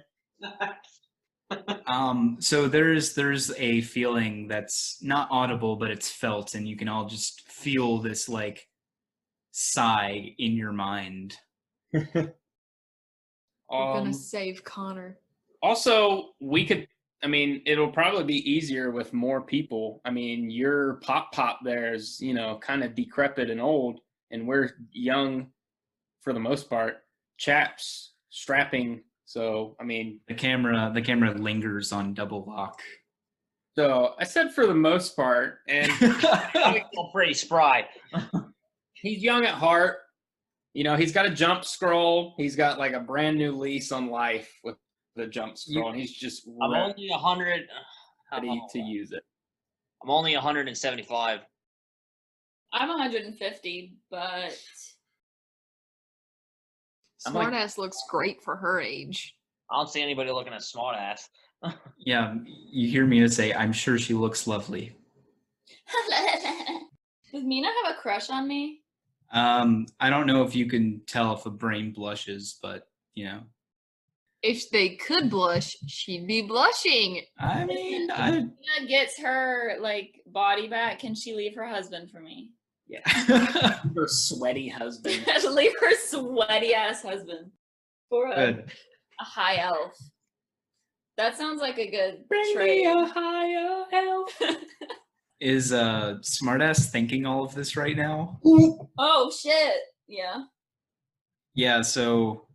G: So there's a feeling that's not audible, but it's felt, and you can all just feel this like sigh in your mind.
C: We're gonna save Connor.
D: Also, it'll probably be easier with more people. I mean, your pop there is, kind of decrepit and old, and we're young for the most part, chaps, strapping. So,
G: the camera lingers on double lock.
D: So I said for the most part, and
F: Pretty spry.
D: he's young at heart. He's got a jump scroll. He's got like a brand new lease on life with the jump scroll, and he's just
F: I'm only 100.
D: ready to use it.
F: I'm only 175.
B: I'm 150, but
C: Smartass looks great for her age.
F: I don't see anybody looking at smart ass.
G: Yeah, you hear Meena say, "I'm sure she looks lovely."
B: does Meena have a crush on me?
G: I don't know if you can tell if a brain blushes, but
C: If they could blush, she'd be blushing.
G: I mean,
B: Meena gets her body back. Can she leave her husband for me?
G: yeah.
D: Her sweaty husband.
B: Leave her sweaty ass husband for
G: Good.
B: a high elf. That sounds like a good
D: Bring
B: trade.
D: me a higher elf.
G: Is Smartass thinking all of this right now?
B: Oh shit! Yeah.
G: Yeah, so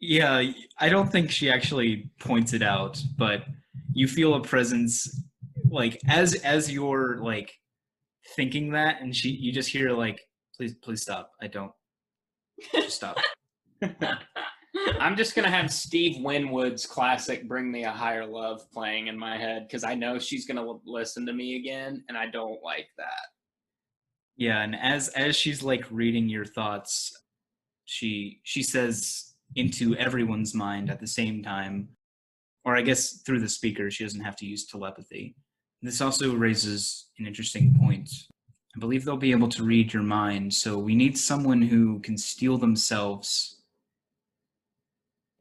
G: I don't think she actually points it out, but you feel a presence as you're thinking that, and you just hear please stop. I don't just stop.
D: I'm just gonna have Steve Winwood's classic "Bring Me a Higher Love" playing in my head because I know she's gonna listen to me again, and I don't like that.
G: Yeah, and as she's reading your thoughts, she says into everyone's mind at the same time, or I guess through the speaker. She doesn't have to use telepathy. This also raises an interesting point. I believe they'll be able to read your mind, so we need someone who can steel themselves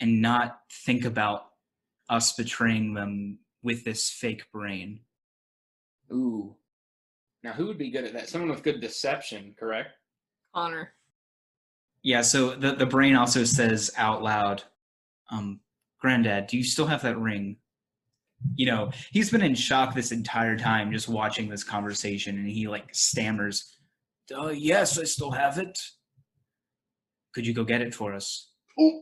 G: and not think about us betraying them with this fake brain.
D: Ooh. Now, who would be good at that? Someone with good deception, correct?
C: Connor.
G: Yeah, so the brain also says out loud, Granddad, do you still have that ring? He's been in shock this entire time just watching this conversation, and he stammers, yes, I still have it. Could you go get it for us? Oh,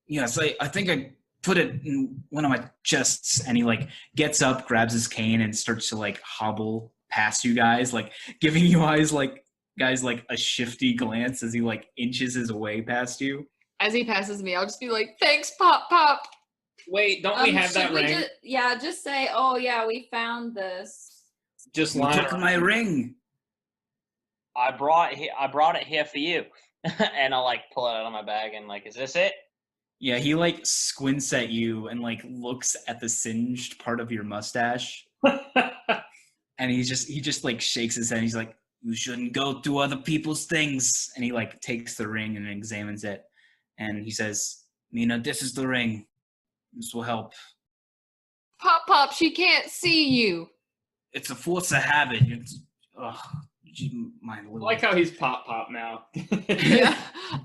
G: yes, I think I put it in one of my chests. And he gets up, grabs his cane, and starts to hobble past you guys, giving you eyes guy's like a shifty glance as he like inches his way past you.
C: As he passes me, I'll just be like, "Thanks, Pop Pop."
D: Wait, don't we have that
B: should we
D: ring?
B: just say, oh yeah, we found this.
D: Just
G: You
D: lying
G: took
D: around?
G: my ring.
F: I brought it here for you. And I'll like pull it out of my bag and like, is this it?
G: Yeah, he like squints at you and like looks at the singed part of your mustache. And he just like shakes his head. He's like, "You shouldn't go through other people's things." And he like takes the ring and examines it. And he says, "Meena, this is the ring. This will help.
C: Pop Pop, she can't see you.
G: It's a force of habit. My
D: I
G: little...
D: like how he's pop now.
C: Yeah.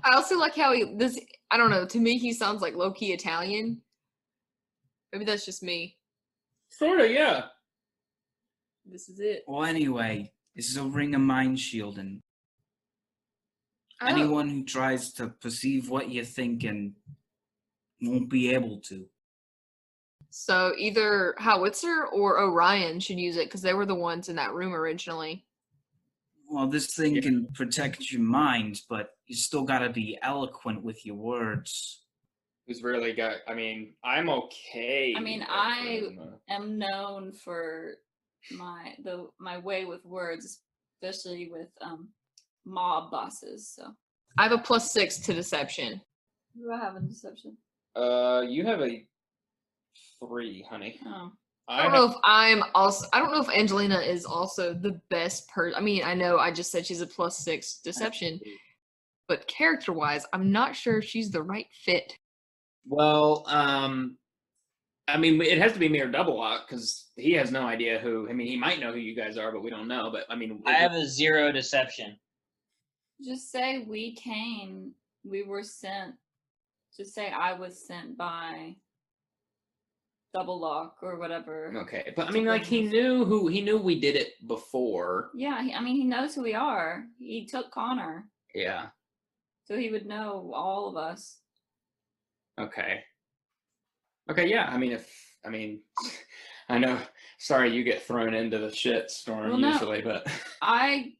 C: I also like how I don't know, to me he sounds like low-key Italian. Maybe that's just me.
D: Sorta, yeah.
C: This is it.
G: Well, anyway, this is a ring of mind shielding.
C: Oh.
G: Anyone who tries to perceive what you're thinking won't be able to.
C: So either Howitzer or Orion should use it because they were the ones in that room originally.
G: Well, this thing
D: Yeah.
G: can protect your mind, but you still gotta be eloquent with your words.
D: Who's really got? I mean, I'm okay.
B: I mean,
D: with
B: I
D: charisma.
B: am known for my way with words, especially with mob bosses. So
C: I have a +6 to deception.
B: do I have a deception?
D: You have a 3, honey.
B: Oh,
C: I don't know if I don't know if Angelina is also the best person. I mean, I know I just said she's a +6 deception, but character-wise, I'm not sure if she's the right fit.
D: Well, I mean, it has to be Mirror Double Lock because he has no idea who. I mean, he might know who you guys are, but we don't know. But I mean,
F: I have a 0 deception.
B: just say we were sent. Just say I was sent by Double Lock or whatever.
D: okay. But I mean, like he knew we did it before.
B: Yeah, I mean, he knows who we are. He took Connor,
D: Yeah.
B: so he would know all of us.
D: Okay. Okay. Yeah. I mean, I know. Sorry, you get thrown into the shit storm
B: Well, no.
D: usually, but
B: I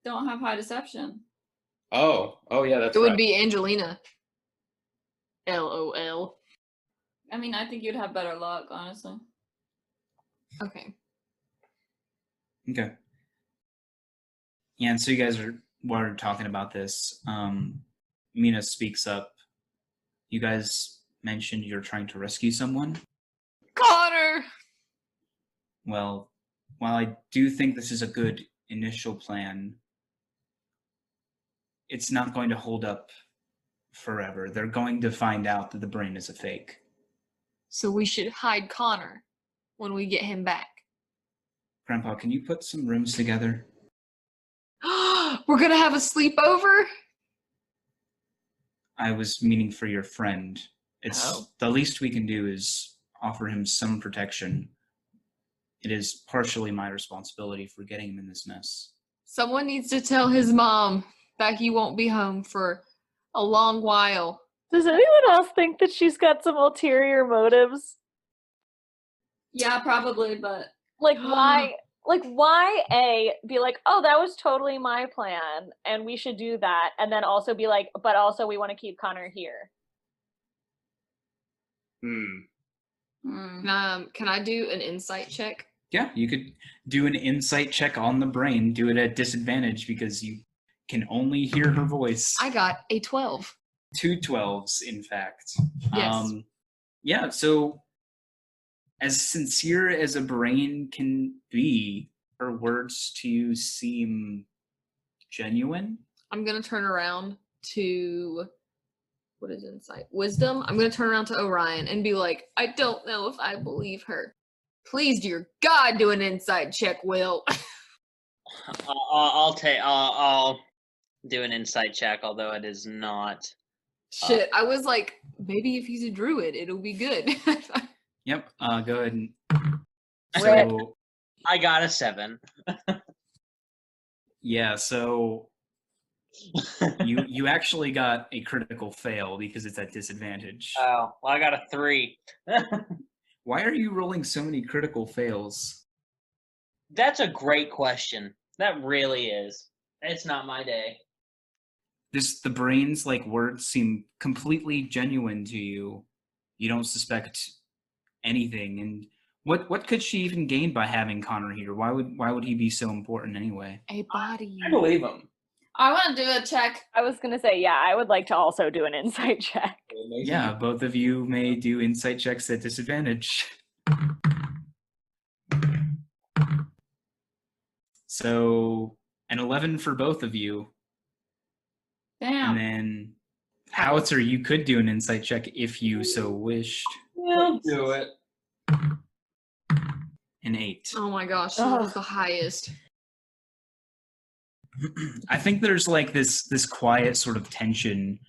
B: don't have high deception.
D: oh yeah, that's
C: It
D: right.
C: would be Angelina. LOL.
B: I mean, I think you'd have better luck, honestly.
C: Okay.
G: Okay. Yeah, and so you guys were talking about this. Meena speaks up. You guys mentioned you're trying to rescue someone.
C: Connor!
G: Well, while I do think this is a good initial plan, it's not going to hold up forever. They're going to find out that the brain is a fake.
C: So we should hide Connor when we get him back.
G: Grandpa, can you put some rooms together?
C: We're gonna have a sleepover?
G: I was meaning for your friend. It's
C: Oh.
G: the least we can do is offer him some protection. It is partially my responsibility for getting him in this mess.
C: Someone needs to tell his mom that he won't be home for a long while.
E: Does anyone else think that she's got some ulterior motives?
B: Yeah, probably, but
E: Like why? Like why be like, oh, that was totally my plan, and we should do that, and then also be like, but also we want to keep Connor here.
C: Can I do an insight check?
G: Yeah, you could do an insight check on the brain. Do it at disadvantage because you can only hear her voice.
C: I got a 12.
G: 2 12s, in fact.
C: Yes.
G: Yeah, so as sincere as a brain can be, her words to you seem genuine.
C: I'm gonna turn around to what is insight? Wisdom. I'm gonna turn around to Orion and be like, I don't know if I believe her. Please, dear God, do an insight check, Will.
F: I'll do an insight check, although it is not.
C: Shit, I was like, maybe if he's a druid, it'll be good.
G: Yep, go ahead and...
E: Rip.
G: So,
F: I got a 7.
G: yeah, so you actually got a critical fail because it's at disadvantage.
F: Oh, well, I got a 3.
G: Why are you rolling so many critical fails?
F: That's a great question. That really is. It's not my day.
G: The brain's like words seem completely genuine to you. You don't suspect anything. And what could she even gain by having Connor here? Why would he be so important anyway?
C: A body.
D: I believe him.
B: I want to do a check.
E: I was gonna say, yeah, I would like to also do an insight check.
G: Yeah, both of you may do insight checks at disadvantage. So an 11 for both of you.
B: Damn.
G: And then Howitzer, you could do an insight check if you so wished.
D: We'll do it.
G: An 8.
C: Oh my gosh, that was the highest.
G: I think there's like this quiet sort of tension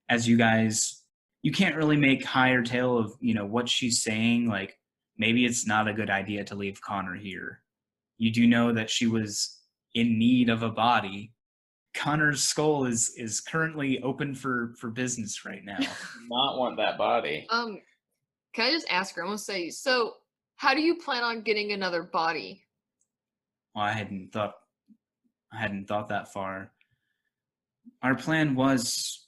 G: as you guys, you can't really make high or tail of, what she's saying. Like, maybe it's not a good idea to leave Connor here. You do know that she was in need of a body. Connor's skull is currently open for business right now.
D: Not want that body.
C: Can I just ask her? I'm gonna say, so how do you plan on getting another body?
G: Well, I hadn't thought that far. Our plan was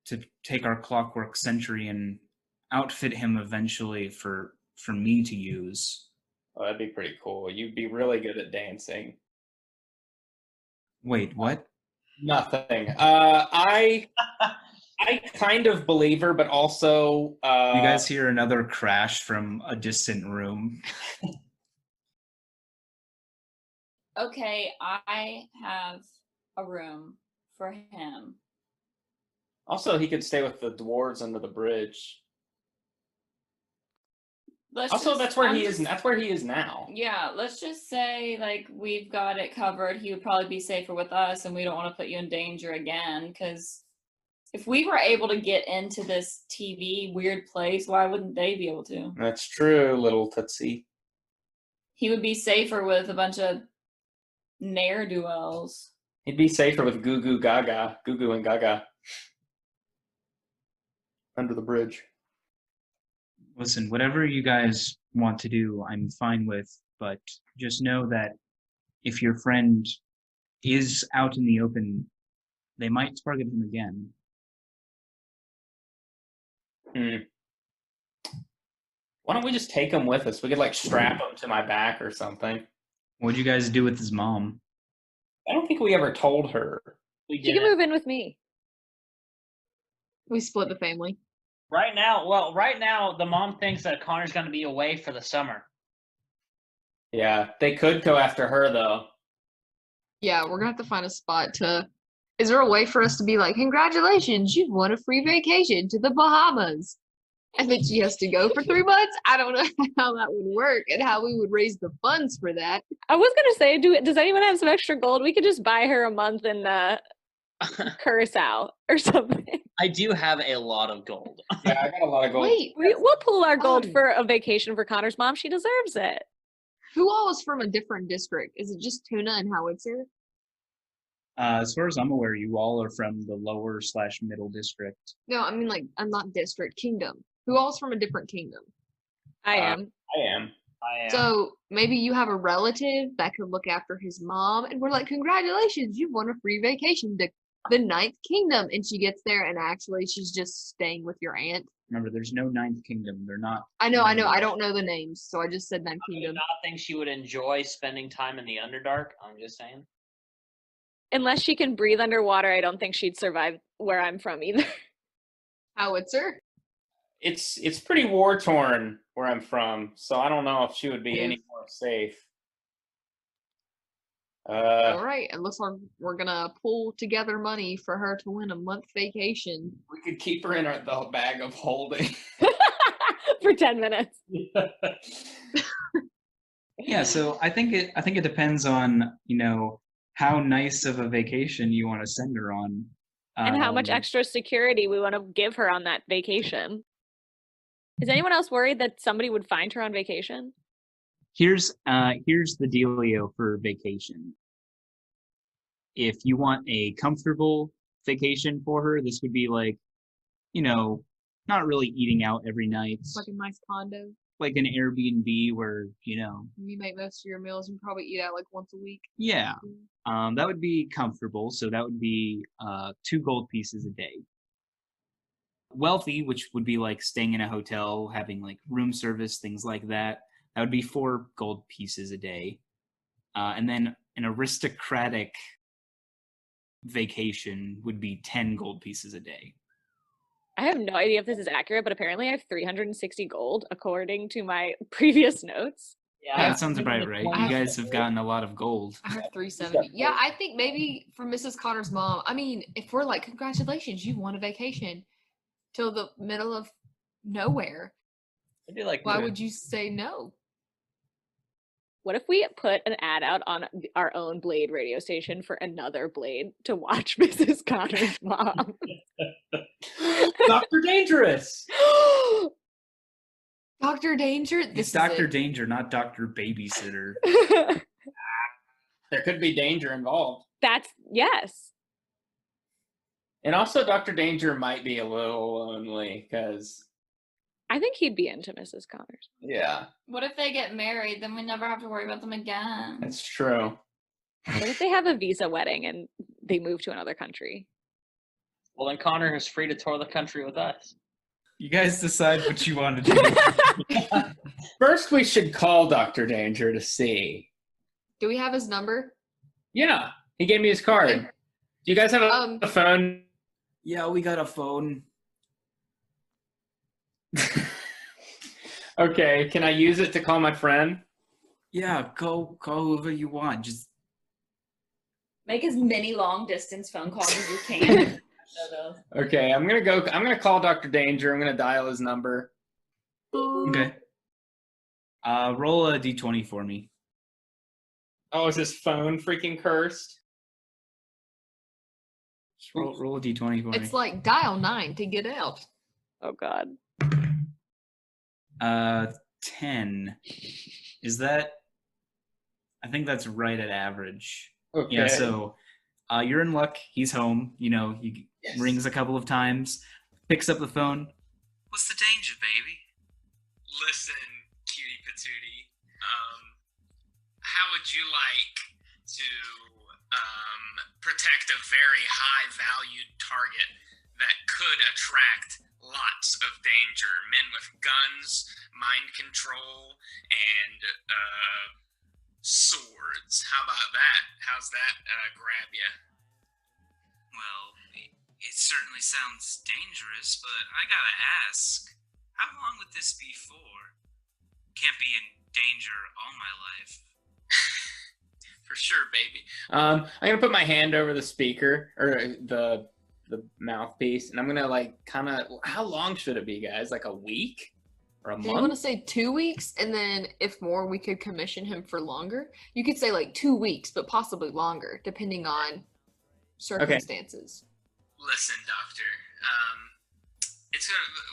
G: to take our clockwork sentry and outfit him eventually for me to use.
D: Oh, that'd be pretty cool. You'd be really good at dancing.
G: Wait, what?
D: Nothing. I kind of believe her, but also
G: You guys hear another crash from a distant room.
B: Okay, I have a room for him.
D: also he could stay with the dwarves under the bridge. That's where he is. That's where he is now.
B: Yeah, let's just say like we've got it covered. He would probably be safer with us, and we don't want to put you in danger again. Because if we were able to get into this TV weird place, why wouldn't they be able to?
D: That's true, little Tootsie.
B: He would be safer with a bunch of ne'er-do-wells.
D: He'd be safer with Goo Goo and Gaga under the bridge.
G: Listen, whatever you guys want to do, I'm fine with, but just know that if your friend is out in the open, they might target him again.
D: Why don't we just take him with us? We could like strap him to my back or something.
G: What'd you guys do with his mom?
D: I don't think we ever told her.
F: We
E: You
F: did
E: can
F: it.
E: move in with me.
C: We split the family.
F: Right now, the mom thinks that Connor's going to be away for the summer.
D: Yeah, they could go after her though.
C: Yeah, we're gonna have to find a spot to. Is there a way for us to be like, congratulations, you've won a free vacation to the Bahamas? And then she has to go for 3 months? I don't know how that would work and how we would raise the funds for that.
E: I was gonna say, does anyone have some extra gold? We could just buy her a month in Curacao or something.
F: I do have a lot of gold.
D: Yeah, I got a lot of gold.
C: Wait,
E: We'll pool our gold
C: fun.
E: for a vacation for Connor's mom. She deserves it.
C: who all is from a different district? Is it just Tuna and Howitzer?
G: As far as I'm aware, you all are from the lower/middle district.
C: No, I mean like I'm not district, kingdom. Who all is from a different kingdom?
E: I am.
D: I am.
F: I am.
C: So maybe you have a relative that could look after his mom, and we're like, congratulations, you've won a free vacation to the Ninth Kingdom. And she gets there, and actually she's just staying with your aunt.
G: Remember, there's no Ninth Kingdom. They're not.
C: I know. I don't know the names, so I just said Ninth
F: I do
C: Kingdom.
F: not think she would enjoy spending time in the Underdark. I'm just saying.
E: Unless she can breathe underwater, I don't think she'd survive where I'm from either.
C: Howitzer?
D: It's pretty war torn where I'm from, so I don't know if she would be any more safe.
C: All right, it looks like we're gonna pull together money for her to win a month vacation.
D: We could keep her in the bag of holding.
E: For 10 minutes.
G: Yeah, so I think it depends on how nice of a vacation you want to send her on,
E: And how much extra security we want to give her on that vacation. Is anyone else worried that somebody would find her on vacation?
G: Here's the dealio for vacation. If you want a comfortable vacation for her, this would be like, not really eating out every night,
C: It's like a nice condo.
G: like an Airbnb where, you know,
C: You make most of your meals and probably eat out like once a week.
G: yeah, that would be comfortable. So that would be 2 gold pieces a day. Wealthy, which would be like staying in a hotel, having like room service, things like that. That would be 4 gold pieces a day. And then an aristocratic vacation would be 10 gold pieces a day.
E: I have no idea if this is accurate, but apparently I have 360 gold according to my previous notes.
G: Yeah, that sounds about right. You guys have gotten a lot of gold.
C: I have 370. Yeah, I think maybe for Mrs. Connor's mom, I mean, if we're like, congratulations, you won a vacation till the middle of nowhere,
F: I do like
C: why
F: that.
C: would you say no?
E: What if we put an ad out on our own Blade radio station for another Blade to watch Mrs. Connor's mom?
D: Dr. Dangerous.
C: Dr. Danger?
G: It's Dr. Danger, not Dr. Babysitter.
D: There could be danger involved.
E: Yes.
D: And also, Dr. Danger might be a little lonely because,
E: I think he'd be into Mrs. Connors.
D: yeah,
B: What if they get married? Then we never have to worry about them again.
D: that's true.
E: What if they have a visa wedding and they move to another country?
F: Well, then Connor is free to tour the country with us.
G: You guys decide what you want to do.
D: First, we should call Dr. Danger to see.
C: Do we have his number?
D: Yeah, he gave me his card.
C: Okay.
D: Do you guys have a phone?
G: Yeah, we got a phone.
D: Okay, can I use it to call my friend?
G: Yeah, call whoever you want. Just
B: Make as many long distance phone calls as you can.
D: Okay, I'm gonna call Dr. Danger. I'm gonna dial his number.
G: okay. Roll a d20 for me.
D: Oh, is his phone freaking cursed?
G: Just roll a d20 for me.
C: It's like dial 9 to get out.
E: Oh God.
G: 10. Is that? I think that's right at average.
D: Okay.
G: Yeah. So, you're in luck. He's home. You know, he rings a couple of times, picks up the phone.
A: What's the danger, baby? Listen, cutie patootie. How would you like to protect a very high valued target that could attract lots of danger? Men with guns, mind control, and swords. How about that? How's that grab you? Well, it certainly sounds dangerous, but I gotta ask, how long would this be for? Can't be in danger all my life. For sure, baby.
D: I'm gonna put my hand over the speaker or the mouthpiece, and I'm gonna like kind of. How long should it be, guys? Like a week or a
C: Do you want to
D: month?
C: say 2 weeks? And then if more, we could commission him for longer. You could say like 2 weeks, but possibly longer, depending on circumstances.
A: Listen, Doctor.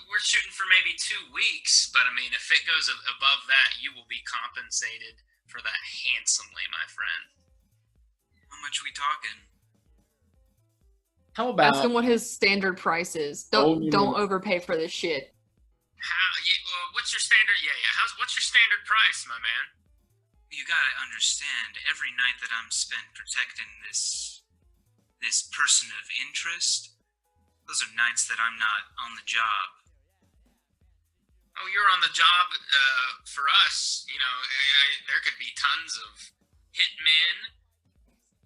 A: We're shooting for maybe 2 weeks, but I mean, if it goes above that, you will be compensated for that handsomely, my friend. How much we talking?
D: How about?
C: Ask him what his standard price is. Don't overpay for this shit.
A: What's your standard? Yeah. What's your standard price, my man? You gotta understand. Every night that I'm spent protecting this person of interest, those are nights that I'm not on the job. Oh, you're on the job for us. You know, there could be tons of hit men,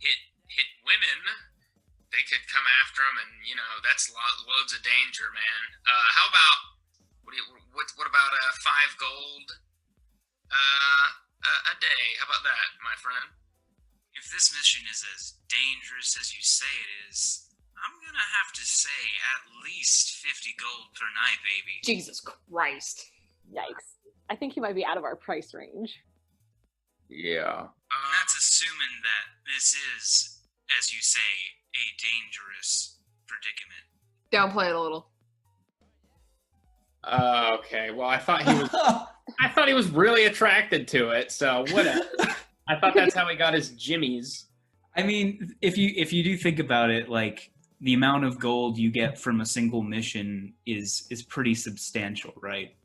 A: hit women. They could come after them, and you know that's loads of danger, man. How about what about 5 gold a day? How about that, my friend? If this mission is as dangerous as you say it is, I'm gonna have to say at least 50 gold per night, baby.
C: Jesus Christ.
E: Yikes. I think he might be out of our price range.
D: Yeah.
A: That's assuming that this is, as you say, a dangerous predicament.
C: Downplay it a little.
D: Okay. Well, I thought he was. I thought he was really attracted to it. So whatever. I thought that's how he got his jimmies.
G: I mean, if you do think about it, like the amount of gold you get from a single mission is pretty substantial, right?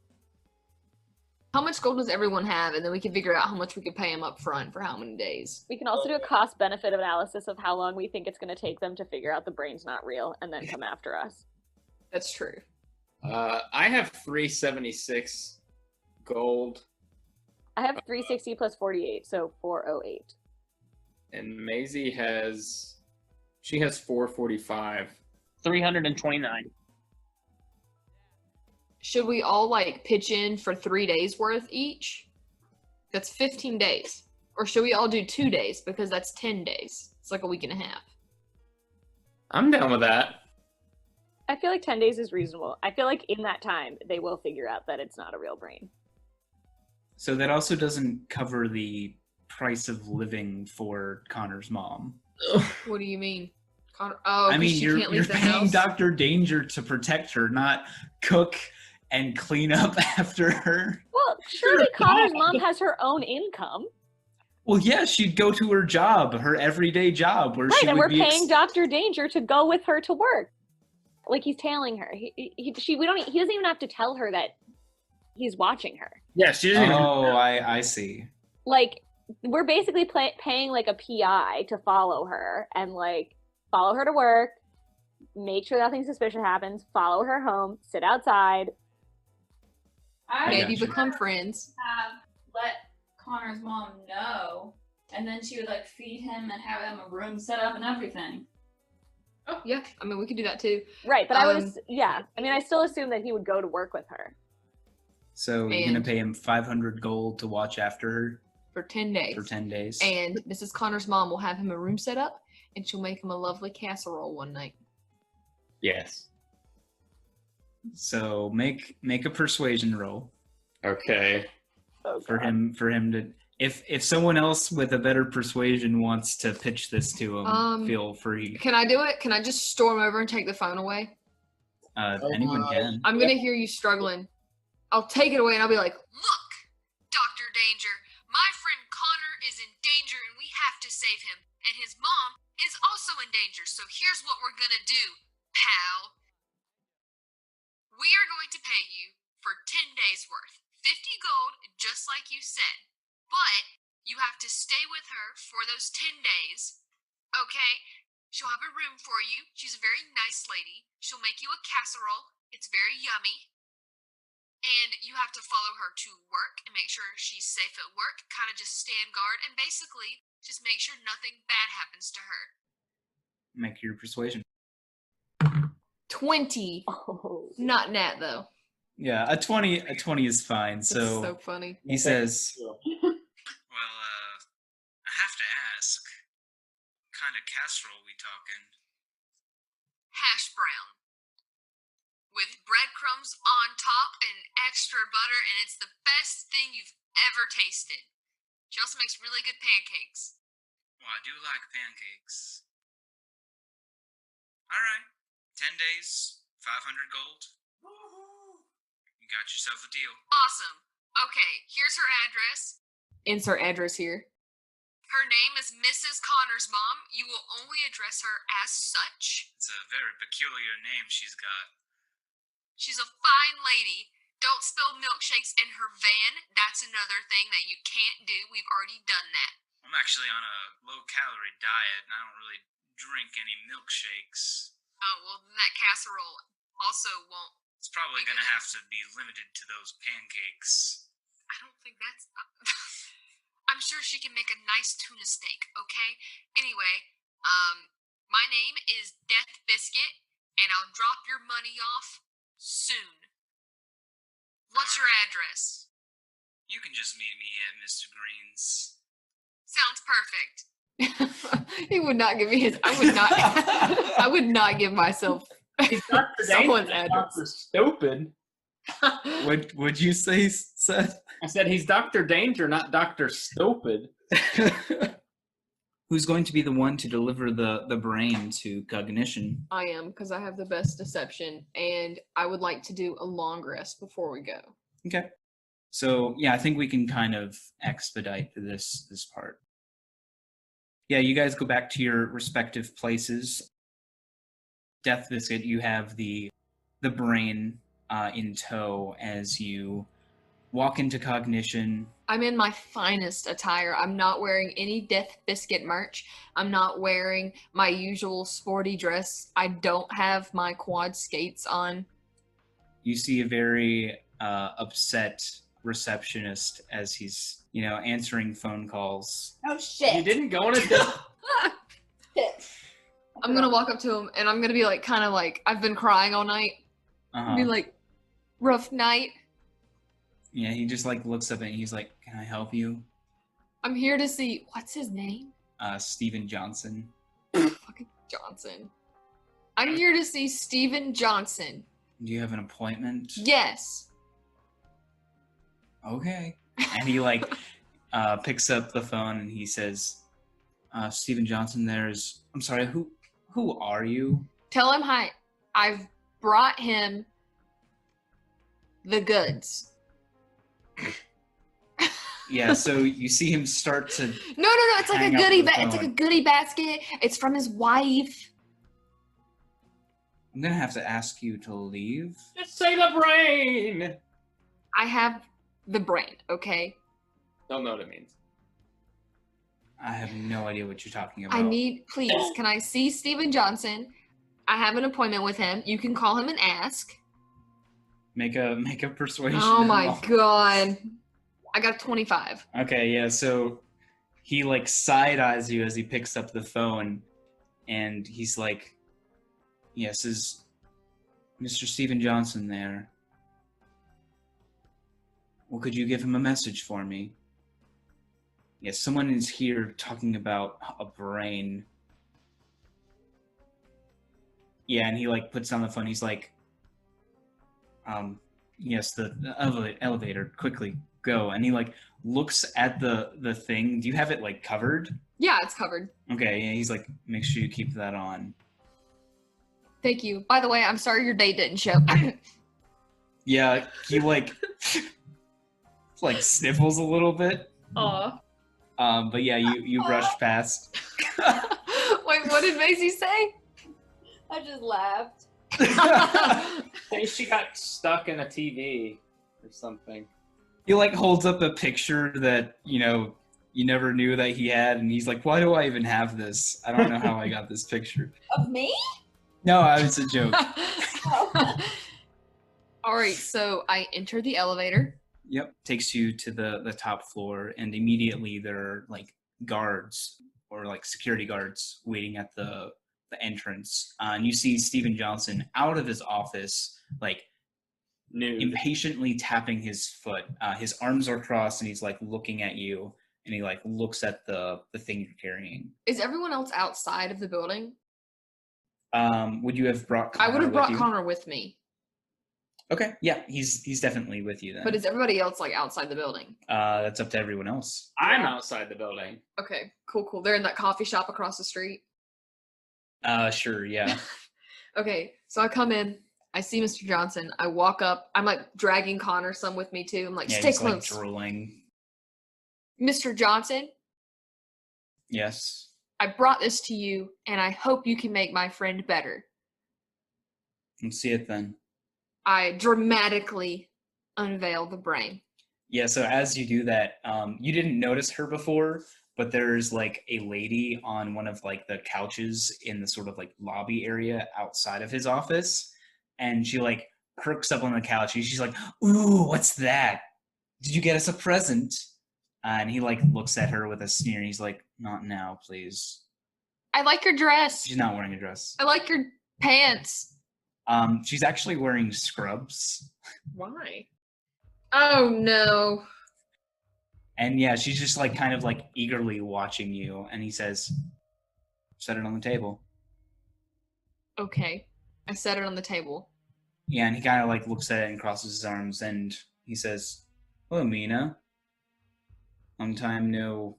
C: How much gold does everyone have? And then we can figure out how much we could pay them up front for how many days.
E: We can also do a cost-benefit analysis of how long we think it's going to take them to figure out the brain's not real and then come after us.
C: That's true.
D: I have 376 gold,
E: I have 360 plus 48, so 408.
D: and Maisie has 445.
F: 329.
C: Should we all like pitch in for 3 days worth each? That's 15 days. Or should we all do 2 days? Because that's 10 days. It's like a week and a half.
D: I'm down with that.
E: I feel like 10 days is reasonable. I feel like in that time, they will figure out that it's not a real brain.
G: So that also doesn't cover the price of living for Connor's mom.
C: What do you mean? Oh,
G: I mean,
C: she
G: you're
C: can't leave the
G: paying
C: house?
G: Dr. Danger to protect her, not cook and clean up after her.
E: Well, surely Connor's mom has her own income.
G: Well, yeah, she'd go to her job, her everyday job, where
E: Right,
G: she
E: and
G: would
E: we're
G: be
E: paying Dr. Danger to go with her to work. Like he's tailing her. He doesn't even have to tell her that he's watching her.
D: Yeah, she doesn't even.
G: Oh, I see.
E: Like we're basically paying like a PI to follow her and like follow her to work, make sure nothing suspicious happens, follow her home, sit outside.
C: Maybe
G: gotcha.
C: become friends.
B: Let Connor's mom know, and then she would like feed him and have him a room set up and everything.
C: Oh, yeah. I mean, we could do that too.
E: Right, but I still assume that he would go to work with her.
G: So you're gonna pay him 500 gold to watch after her
C: For 10 days.
G: for 10 days.
C: And Mrs. Connor's mom will have him a room set up, and she'll make him a lovely casserole one night.
D: Yes.
G: So make a persuasion roll
D: Okay.
E: Oh,
G: for
E: God.
G: him to. If someone else with a better persuasion wants to pitch this to him, feel free.
C: Can I do it? Can I just storm over and take the phone away?
G: Anyone can.
C: I'm gonna hear you struggling. I'll take it away and I'll be like, "Look, Dr. Danger, my friend Connor is in danger and we have to save him. And his mom is also in danger. So here's what we're gonna do, pal. We are going to pay you for 10 days worth. 50 gold, just like you said. But you have to stay with her for those 10 days. Okay? She'll have a room for you. She's a very nice lady. She'll make you a casserole. It's very yummy. And you have to follow her to work and make sure she's safe at work. Kind of just stand guard and basically just make sure nothing bad happens to her."
G: Make your persuasion.
C: 20.
E: Oh.
C: Not nat though.
G: Yeah, a 20 is fine.
C: That's
G: So,
C: so funny.
G: he says,
A: Well, I have to ask, what kind of casserole we talking?
C: Hash brown. With breadcrumbs on top and extra butter, and it's the best thing you've ever tasted. She also makes really good pancakes.
A: Well, I do like pancakes. All right, 10 days, 500 gold. You got yourself a deal.
C: Awesome. Okay, here's her address. Insert address here. Her name is Mrs. Connor's mom. You will only address her as such.
A: It's a very peculiar name she's got.
C: She's a fine lady. Don't spill milkshakes in her van. That's another thing that you can't do. We've already done that.
A: I'm actually on a low-calorie diet, and I don't really drink any milkshakes.
C: Oh, well, then that casserole also won't.
A: It's probably going to have to be limited to those pancakes.
C: I don't think that's... I'm sure she can make a nice tuna steak, okay? Anyway, my name is Death Biscuit, and I'll drop your money off soon. What's your address?
A: You can just meet me at Mr. Green's.
C: Sounds perfect. He would not give me his. I would not give myself someone's address.
D: Dr. Stupid.
G: Would you say, Seth?
D: I said he's Dr. Danger, not Dr. Stupid.
G: Who's going to be the one to deliver the brain to Cognition?
C: I am, because I have the best deception, and I would like to do a long rest before we go.
G: Okay. So yeah, I think we can kind of expedite this part. Yeah, you guys go back to your respective places. Death Biscuit, you have the brain in tow as you walk into Cognition.
C: I'm in my finest attire. I'm not wearing any Death Biscuit merch. I'm not wearing my usual sporty dress. I don't have my quad skates on.
G: You see a very upset receptionist as he's, answering phone calls.
B: Oh shit.
D: You didn't go on a date.
B: Shit.
C: I'm gonna walk up to him and I'm gonna be like, kind of like, I've been crying all night.
G: Uh-huh.
C: Be like, rough night.
G: Yeah, he just like looks up and he's like, "Can I help you?"
C: I'm here to see, what's his name?
G: Steven Johnson.
C: Fucking Johnson. I'm here to see Steven Johnson.
G: Do you have an appointment?
C: Yes.
G: Okay. And he like picks up the phone and he says, "Steven Johnson, I'm sorry, who are you?"
C: Tell him hi. I've brought him the goods.
G: Yeah, so you see him start to.
C: No. It's like a
G: hang up
C: goodie.
G: the
C: It's like a
G: phone.
C: goodie basket. It's from his wife.
G: I'm gonna have to ask you to leave.
D: Just say the brain.
C: I have the brain. Okay.
D: Don't know what it means.
G: I have no idea what you're talking about.
C: I need. Please, can I see Steven Johnson? I have an appointment with him. You can call him and ask.
G: Make a persuasion.
C: Oh my
G: roll.
C: god. I got 25.
G: Okay, yeah. So he like side eyes you as he picks up the phone, and he's like, "Yes, is Mr. Steven Johnson there? Well, could you give him a message for me? Yes, someone is here talking about a brain." Yeah, and he like puts down the phone. He's like, "Yes, the elevator, quickly go." And he like looks at the thing. Do you have it like covered?
C: Yeah, it's covered.
G: Okay, yeah. He's like, "Make sure you keep that on."
C: Thank you. By the way, I'm sorry your date didn't show.
G: Yeah, he like sniffles a little bit.
C: Aw.
G: But yeah, you rushed past.
C: Wait, what did Maisie say?
B: I just laughed.
D: I think she got stuck in a TV or something.
G: He like holds up a picture that you never knew that he had, and he's like, "Why do I even have this? I don't know how I got this picture."
B: Of me?
G: No, it's a joke.
C: All right, so I enter the elevator.
G: Yep, takes you to the top floor, and immediately there are like guards or like security guards waiting at the entrance, and you see Steven Johnson out of his office, like
D: Nude.
G: impatiently tapping his foot. His arms are crossed, and he's like looking at you, and he like looks at the thing you're carrying.
C: Is everyone else outside of the building?
G: Would you have brought Connor
C: I would have brought
G: with you?
C: Connor with me.
G: Okay, yeah, he's definitely with you then.
C: But is everybody else like outside the building?
G: That's up to everyone else.
D: I'm outside the building.
C: Okay, cool. They're in that coffee shop across the street.
G: Sure, yeah.
C: Okay, so I come in, I see Mr. Johnson, I walk up, I'm like dragging Connor some with me too. I'm like,
G: Yeah,
C: stay
G: he's like
C: close.
G: drooling.
C: Mr. Johnson,
G: Yes.
C: I brought this to you and I hope you can make my friend better.
G: Let's see it then.
C: I dramatically unveil the brain.
G: Yeah, so as you do that, you didn't notice her before, but there's like a lady on one of like the couches in the sort of like lobby area outside of his office, and she like perks up on the couch and she's like, "Ooh, what's that? Did you get us a present?" And he like looks at her with a sneer. He's like, "Not now, please."
C: I like your dress.
G: She's not wearing a dress.
C: I like your pants.
G: She's actually wearing scrubs.
C: Why? Oh no.
G: And yeah, she's just like kind of like eagerly watching you. And he says, "Set it on the table."
C: Okay. I set it on the table.
G: Yeah, and he kind of like looks at it and crosses his arms and he says, "Hello, Meena. Long time no.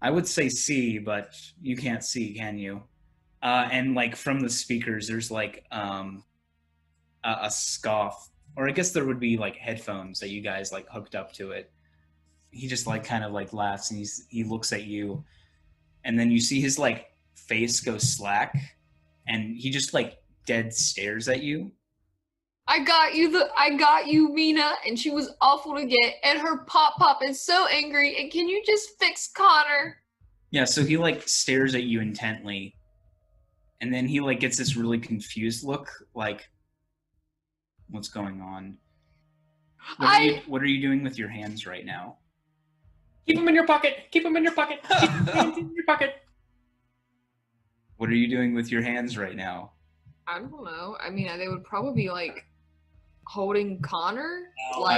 G: I would say see, but you can't see, can you?" And like from the speakers, there's like a scoff, or I guess there would be like headphones that you guys like hooked up to it. He just like kind of like laughs and he looks at you, and then you see his like face go slack, and he just like dead stares at you.
C: I got you, Meena, and she was awful to get, and her pop is so angry, and can you just fix Connor?
G: Yeah, so he like stares at you intently, and then he like gets this really confused look, like, what's going on? What are you doing with your hands right now?
D: Keep them in your pocket. Keep them in your pocket. Keep your hands in your pocket.
G: What are you doing with your hands right now?
C: I don't know. I mean, they would probably be like holding Connor.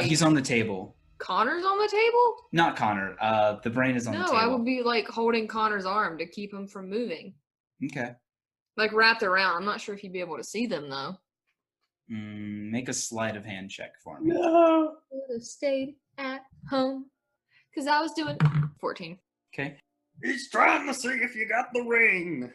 G: He's on the table.
C: Connor's on the table?
G: Not Connor. The brain is on the
C: No,
G: table.
C: I would be like holding Connor's arm to keep him from moving.
G: Okay.
C: Like wrapped around. I'm not sure if you'd be able to see them though.
G: Make a sleight of hand check for me.
D: No.
C: Would have stayed at home because I was doing 14.
G: Okay.
D: He's trying to see if you got the ring.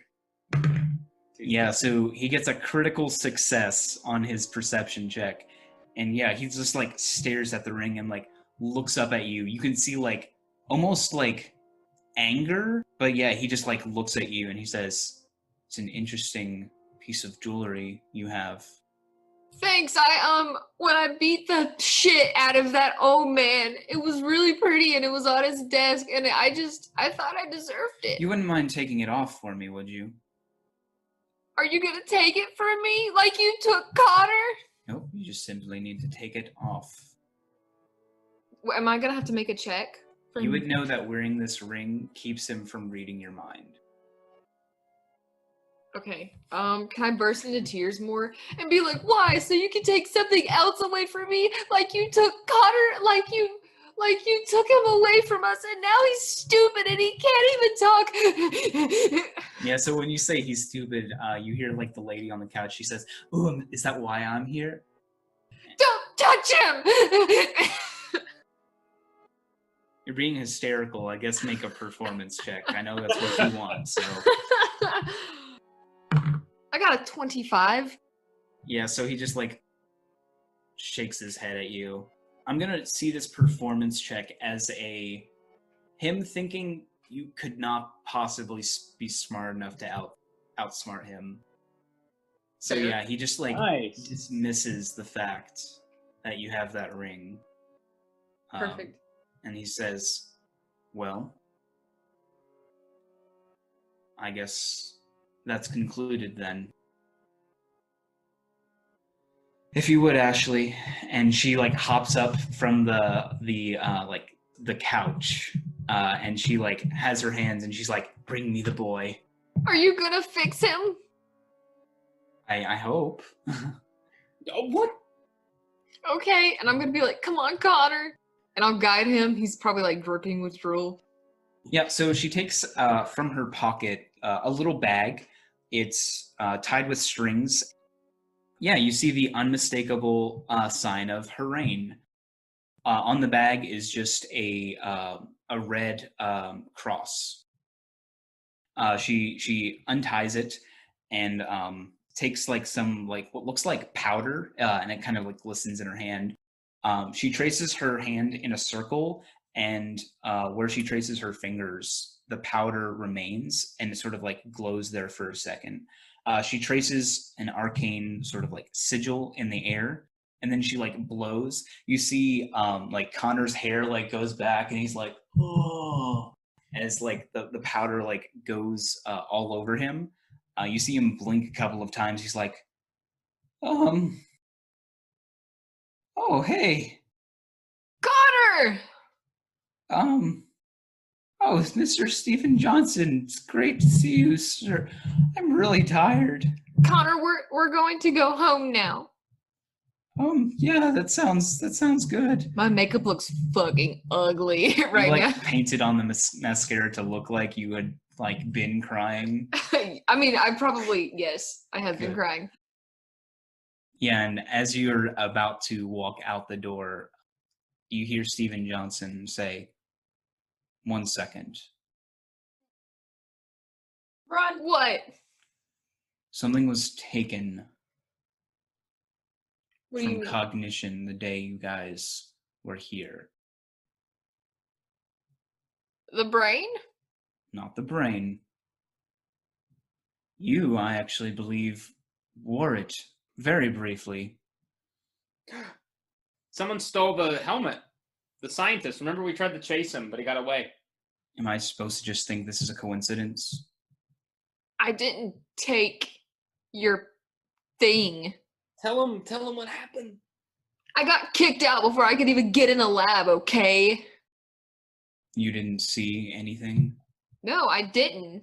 G: Yeah, so he gets a critical success on his perception check. And yeah, he just like stares at the ring and like looks up at you. You can see like almost like anger, but yeah, he just like looks at you and he says, "It's an interesting piece of jewelry you have."
C: Thanks. When I beat the shit out of that old man, it was really pretty and it was on his desk and I thought I deserved it.
G: You wouldn't mind taking it off for me, would you?
C: Are you gonna take it from me like you took Connor?
G: Nope, you just simply need to take it off.
C: Am I gonna have to make a check?
G: You would know that wearing this ring keeps him from reading your mind.
C: Okay. Can I burst into tears more and be like, why? So you can take something else away from me? Like you took Connor, like you took him away from us and now he's stupid and he can't even talk.
G: Yeah, so when you say he's stupid, you hear like the lady on the couch, she says, "Ooh, is that why I'm here?"
C: Don't touch him!
G: You're being hysterical. I guess make a performance check. I know that's what you want, so.
C: I got a 25.
G: Yeah, so he just like shakes his head at you. I'm gonna see this performance check as him thinking you could not possibly be smart enough to outsmart him. So
C: Fair.
G: yeah, he just like
D: Nice.
G: dismisses the fact that you have that ring.
C: Perfect.
G: And he says, "Well, I guess that's concluded then. If you would, Ashley." And she like hops up from the couch, and she like has her hands and she's like, "Bring me the boy."
C: Are you gonna fix him?
G: I hope.
D: Oh, what?
C: Okay, and I'm gonna be like, come on, Connor. And I'll guide him. He's probably like dripping with drool.
G: Yeah, so she takes from her pocket a little bag. It's tied with strings. Yeah, you see the unmistakable sign of Harain. On the bag is just a red cross. She unties it and takes like some like what looks like powder, and it kind of like glistens in her hand. She traces her hand in a circle, and where she traces her fingers, the powder remains, and it sort of like glows there for a second. She traces an arcane sort of like sigil in the air, and then she like blows. You see like Connor's hair like goes back, and he's like, "Oh," as like the powder like goes all over him. You see him blink a couple of times. He's like, oh, hey.
C: Connor!
G: Oh, it's Mr. Stephen Johnson. It's great to see you, sir. I'm really tired.
C: Connor, we're going to go home now.
G: Yeah, that sounds good.
C: My makeup looks fucking ugly right
G: You, like,
C: now.
G: painted on the mascara to look like you had like been crying.
C: I mean, I have been
G: Good.
C: crying.
G: Yeah, and as you're about to walk out the door, you hear Stephen Johnson say, "1 second.
C: Run! What?
G: Something was taken
C: What do you
G: from
C: mean?
G: Cognition the day you guys were here.
C: The brain?
G: Not the brain. You, I actually believe, wore it very briefly.
D: Someone stole the helmet. The scientist. Remember we tried to chase him, but he got away.
G: Am I supposed to just think this is a coincidence?
C: I didn't take your thing.
D: Tell him what happened.
C: I got kicked out before I could even get in a lab, okay?
G: You didn't see anything?
C: No, I didn't.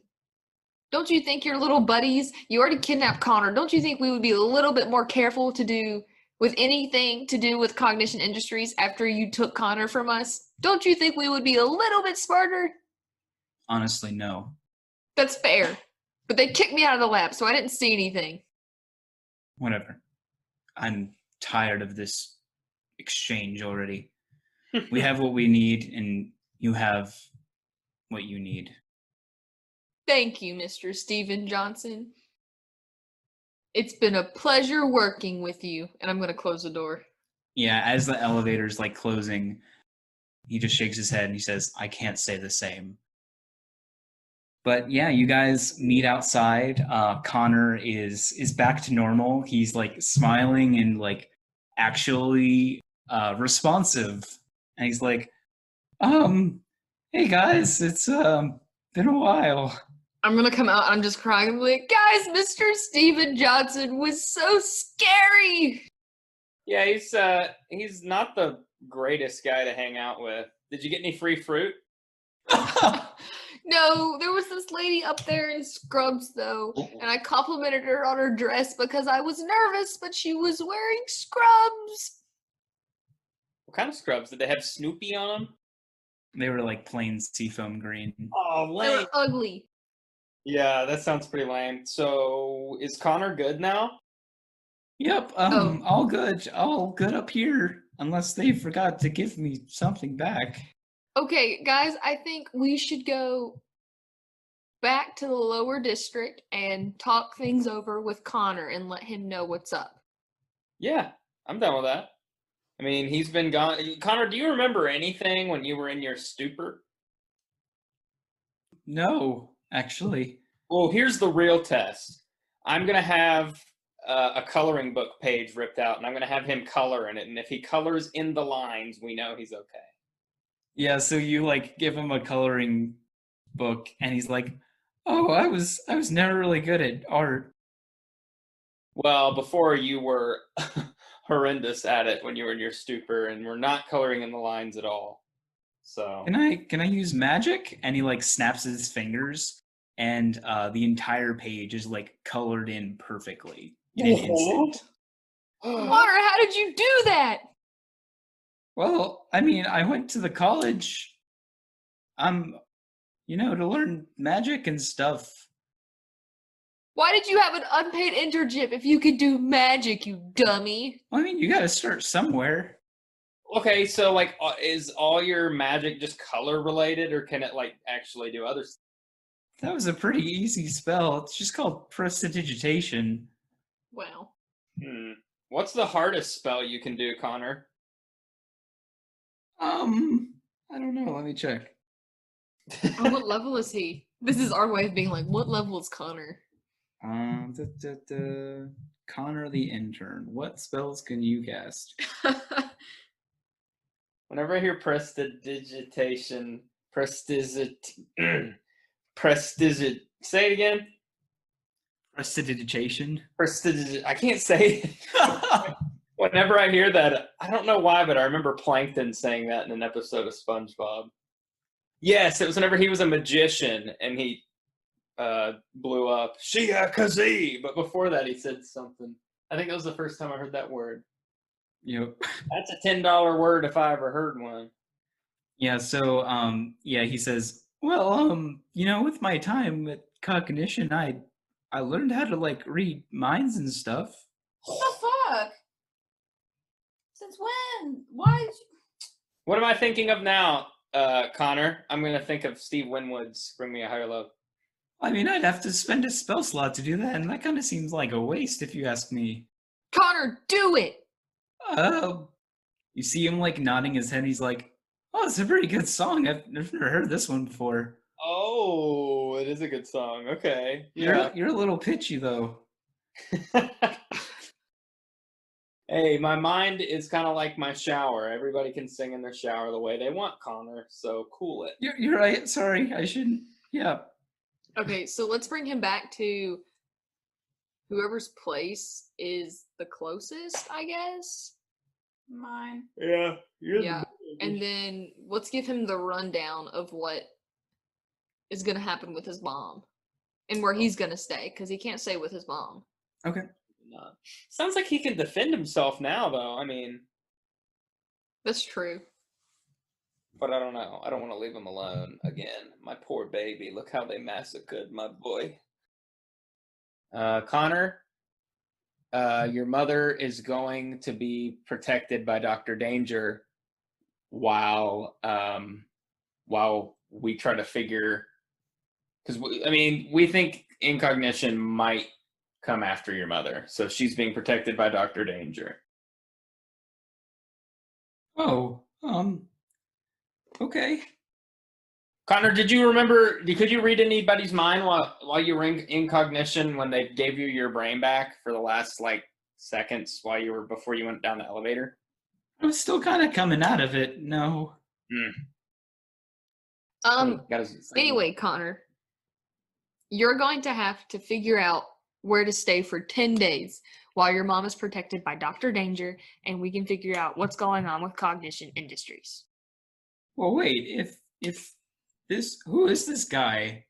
C: Don't you think your little buddies, you already kidnapped Connor, don't you think we would be a little bit more careful to do with anything to do with Cognition Industries after you took Connor from us? Don't you think we would be a little bit smarter?
G: Honestly, no.
C: That's fair. But they kicked me out of the lab, so I didn't see anything.
G: Whatever. I'm tired of this exchange already. We have what we need, and you have what you need.
C: Thank you, Mr. Steven Johnson. It's been a pleasure working with you, and I'm going to close the door.
G: Yeah, as the elevator's like closing, he just shakes his head and he says, I can't say the same. But yeah, you guys meet outside. Connor is back to normal. He's like smiling and like actually responsive. And he's like, hey guys, it's been a while.
C: I'm going to come out and I'm just crying. I'm like, guys, Mr. Steven Johnson was so scary.
D: Yeah, he's not the greatest guy to hang out with. Did you get any free fruit?
C: No, there was this lady up there in scrubs, though, and I complimented her on her dress because I was nervous, but she was wearing scrubs.
D: What kind of scrubs? Did they have Snoopy on them?
G: They were like plain seafoam green.
D: Oh,
C: They
D: lame.
C: were ugly.
D: Yeah, that sounds pretty lame. So, is Connor good now?
G: Yep, all good up here, unless they forgot to give me something back.
C: Okay, guys, I think we should go back to the lower district and talk things over with Connor and let him know what's up.
D: Yeah, I'm done with that. I mean, he's been gone. Connor, do you remember anything when you were in your stupor?
G: No, actually.
D: Well, here's the real test. I'm going to have a coloring book page ripped out, and I'm going to have him color in it. And if he colors in the lines, we know he's okay.
G: Yeah, so you like give him a coloring book and he's like, "Oh, I was never really good at art."
D: Well, before you were horrendous at it when you were in your stupor and were not coloring in the lines at all. So
G: Can I use magic? And he like snaps his fingers and the entire page is like colored in perfectly in an instant.
C: Connor, how did you do that?
G: Well, I mean, I went to the college, to learn magic and stuff.
C: Why did you have an unpaid internship if you could do magic, you dummy?
G: Well, I mean, you gotta start somewhere.
D: Okay, so like, is all your magic just color related, or can it like actually do other stuff?
G: That was a pretty easy spell. It's just called prestidigitation.
C: Wow.
D: What's the hardest spell you can do, Connor?
G: I don't know. Let me check.
C: Oh, what level is he? This is our way of being like, what level is Connor?
G: Connor the intern. What spells can you cast?
D: Whenever I hear prestidigitation, say it again.
G: Prestidigitation.
D: I can't say it. Whenever I hear that, I don't know why, but I remember Plankton saying that in an episode of SpongeBob. Yes, it was whenever he was a magician and he blew up. Shia Kazi! But before that, he said something. I think that was the first time I heard that word.
G: Yep.
D: That's a $10 word if I ever heard one.
G: Yeah, so he says, well, with my time at Cognition, I learned how to like read minds and stuff.
B: What the fuck? Since when? Why?
D: What am I thinking of now, Connor? I'm gonna think of Steve Winwood's "Bring Me a Higher Love."
G: I mean, I'd have to spend a spell slot to do that, and that kind of seems like a waste if you ask me.
C: Connor, do it!
G: You see him like nodding his head. He's like, "Oh, it's a pretty good song. I've never heard this one before."
D: Oh, it is a good song. Okay,
G: You're a little pitchy though.
D: Hey, my mind is kind of like my shower. Everybody can sing in their shower the way they want, Connor. So cool it.
G: You're right. Sorry, I shouldn't. Yeah.
C: Okay, so let's bring him back to whoever's place is the closest, I guess.
B: Mine.
D: Yeah.
C: Yeah. And then let's give him the rundown of what is going to happen with his mom and where he's going to stay because he can't stay with his mom.
G: Okay.
D: Sounds like he can defend himself now, though. I mean,
C: That's true.
D: but I don't know. I don't want to leave him alone again. My poor baby. Look how they massacred my boy. Connor, your mother is going to be protected by Dr. Danger while we try to figure, because we think Incognition might come after your mother, so she's being protected by Dr. Danger.
G: Oh, okay.
D: Connor, could you read anybody's mind while you were in Cognition when they gave you your brain back for the last seconds before you went down the elevator?
G: I was still kind of coming out of it. No.
C: Anyway, Connor, you're going to have to figure out where to stay for 10 days while your mom is protected by Dr. Danger, and we can figure out what's going on with Cognition Industries.
G: Well, wait. Who is this guy?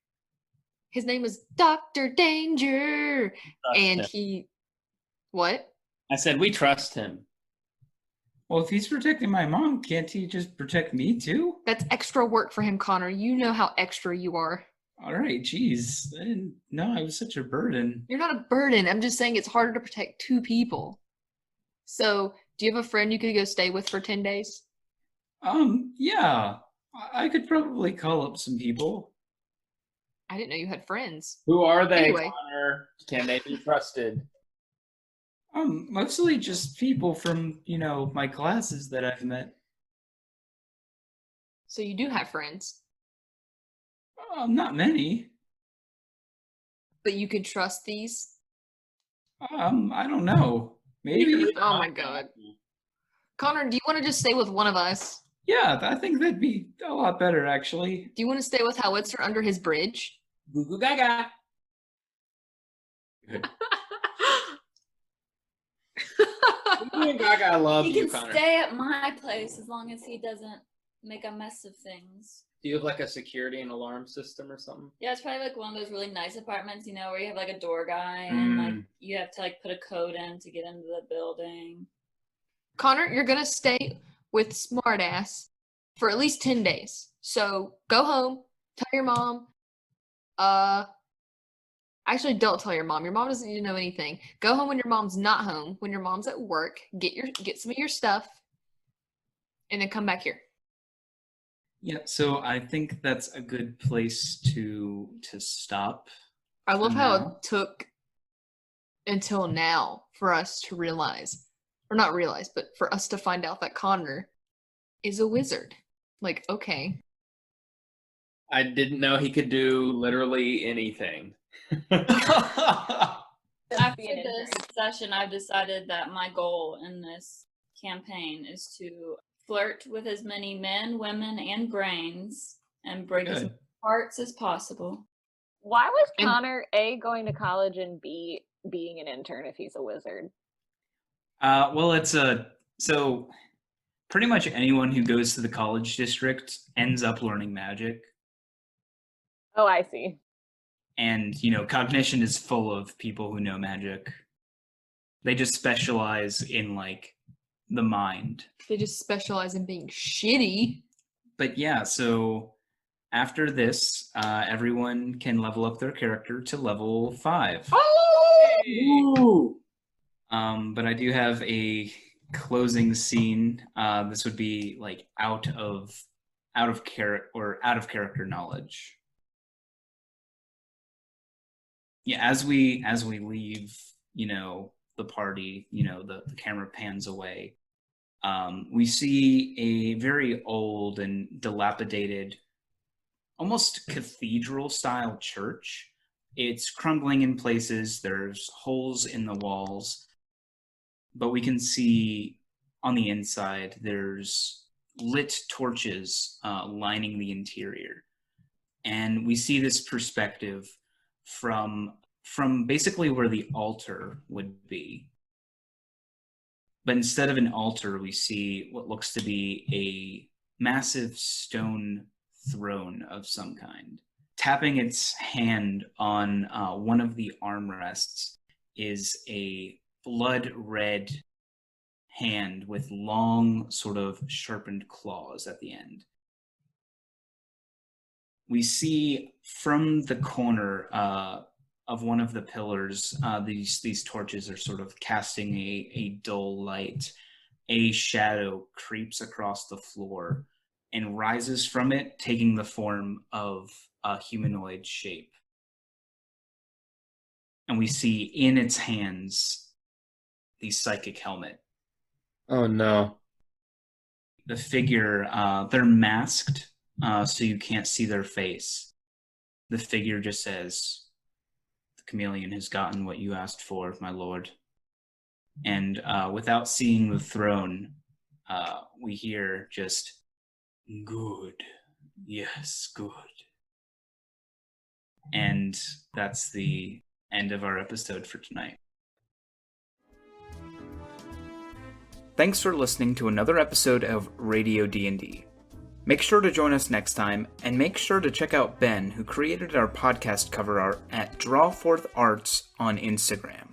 C: His name is Dr. Danger, and what?
D: I said we trust him.
G: Well, if he's protecting my mom, can't he just protect me too?
C: That's extra work for him, Connor. You know how extra you are.
G: All right, geez. I didn't know I was such a burden.
C: You're not a burden. I'm just saying it's harder to protect two people. So, do you have a friend you could go stay with for 10 days?
G: Yeah. I could probably call up some people.
C: I didn't know you had friends.
D: Who are they,
C: Anyway.
D: Connor? Can they be trusted?
G: Mostly just people from, my classes that I've met.
C: So you do have friends,
G: Not many.
C: but you can trust these?
G: I don't know. Maybe.
C: Oh my god. Connor, do you want to just stay with one of us?
G: Yeah, I think that'd be a lot better, actually.
C: Do you want to stay with Howitzer under his bridge?
D: Goo goo gaga. Goo goo gaga, I love
B: He
D: you,
B: can
D: Connor.
B: stay at my place as long as he doesn't make a mess of things.
D: Do you have a security and alarm system or something?
B: Yeah, it's probably one of those really nice apartments, where you have a door guy and you have to put a code in to get into the building.
C: Connor, you're going to stay with Smartass for at least 10 days. So go home, tell your mom. Actually, don't tell your mom. Your mom doesn't need to know anything. Go home when your mom's not home. When your mom's at work, get some of your stuff, and then come back here.
G: Yeah, so I think that's a good place to stop.
C: I love how
G: now.
C: it took until now for us to realize, or not realize, but for us to find out that Connor is a wizard. Okay.
D: I didn't know he could do literally anything.
B: After
E: Be an
B: this
E: intern.
B: session, I've decided that my goal in this campaign is to flirt with as many men, women, and brains and break as many
G: Good.
B: hearts as possible.
E: Why was
C: And-
E: Connor A going to college and B being an intern if he's a wizard?
G: Well, so pretty much anyone who goes to the college district ends up learning magic.
E: Oh, I see.
G: And, Cognition is full of people who know magic. They just specialize in, the mind.
C: They just specialize in being shitty.
G: But yeah, so after this, everyone can level up their character to level 5.
D: Ooh.
G: But I do have a closing scene. This would be out of character knowledge. Yeah, as we leave, the party, the camera pans away. We see a very old and dilapidated, almost cathedral-style church. It's crumbling in places. There's holes in the walls. but we can see on the inside there's lit torches lining the interior. And we see this perspective from basically where the altar would be. But instead of an altar, we see what looks to be a massive stone throne of some kind. Tapping its hand on one of the armrests is a blood red hand with long, sort of sharpened claws at the end. We see from the corner of one of the pillars, these torches are sort of casting a dull light. A shadow creeps across the floor and rises from it, taking the form of a humanoid shape. And we see in its hands the psychic helmet.
D: Oh no.
G: The figure, they're masked, so you can't see their face. The figure just says, "The chameleon has gotten what you asked for, my lord." And without seeing the throne, we hear just, "Good. Yes, good." And that's the end of our episode for tonight.
A: Thanks for listening to another episode of Radio D&D. Make sure to join us next time, and make sure to check out Ben, who created our podcast cover art at Drawforth Arts on Instagram.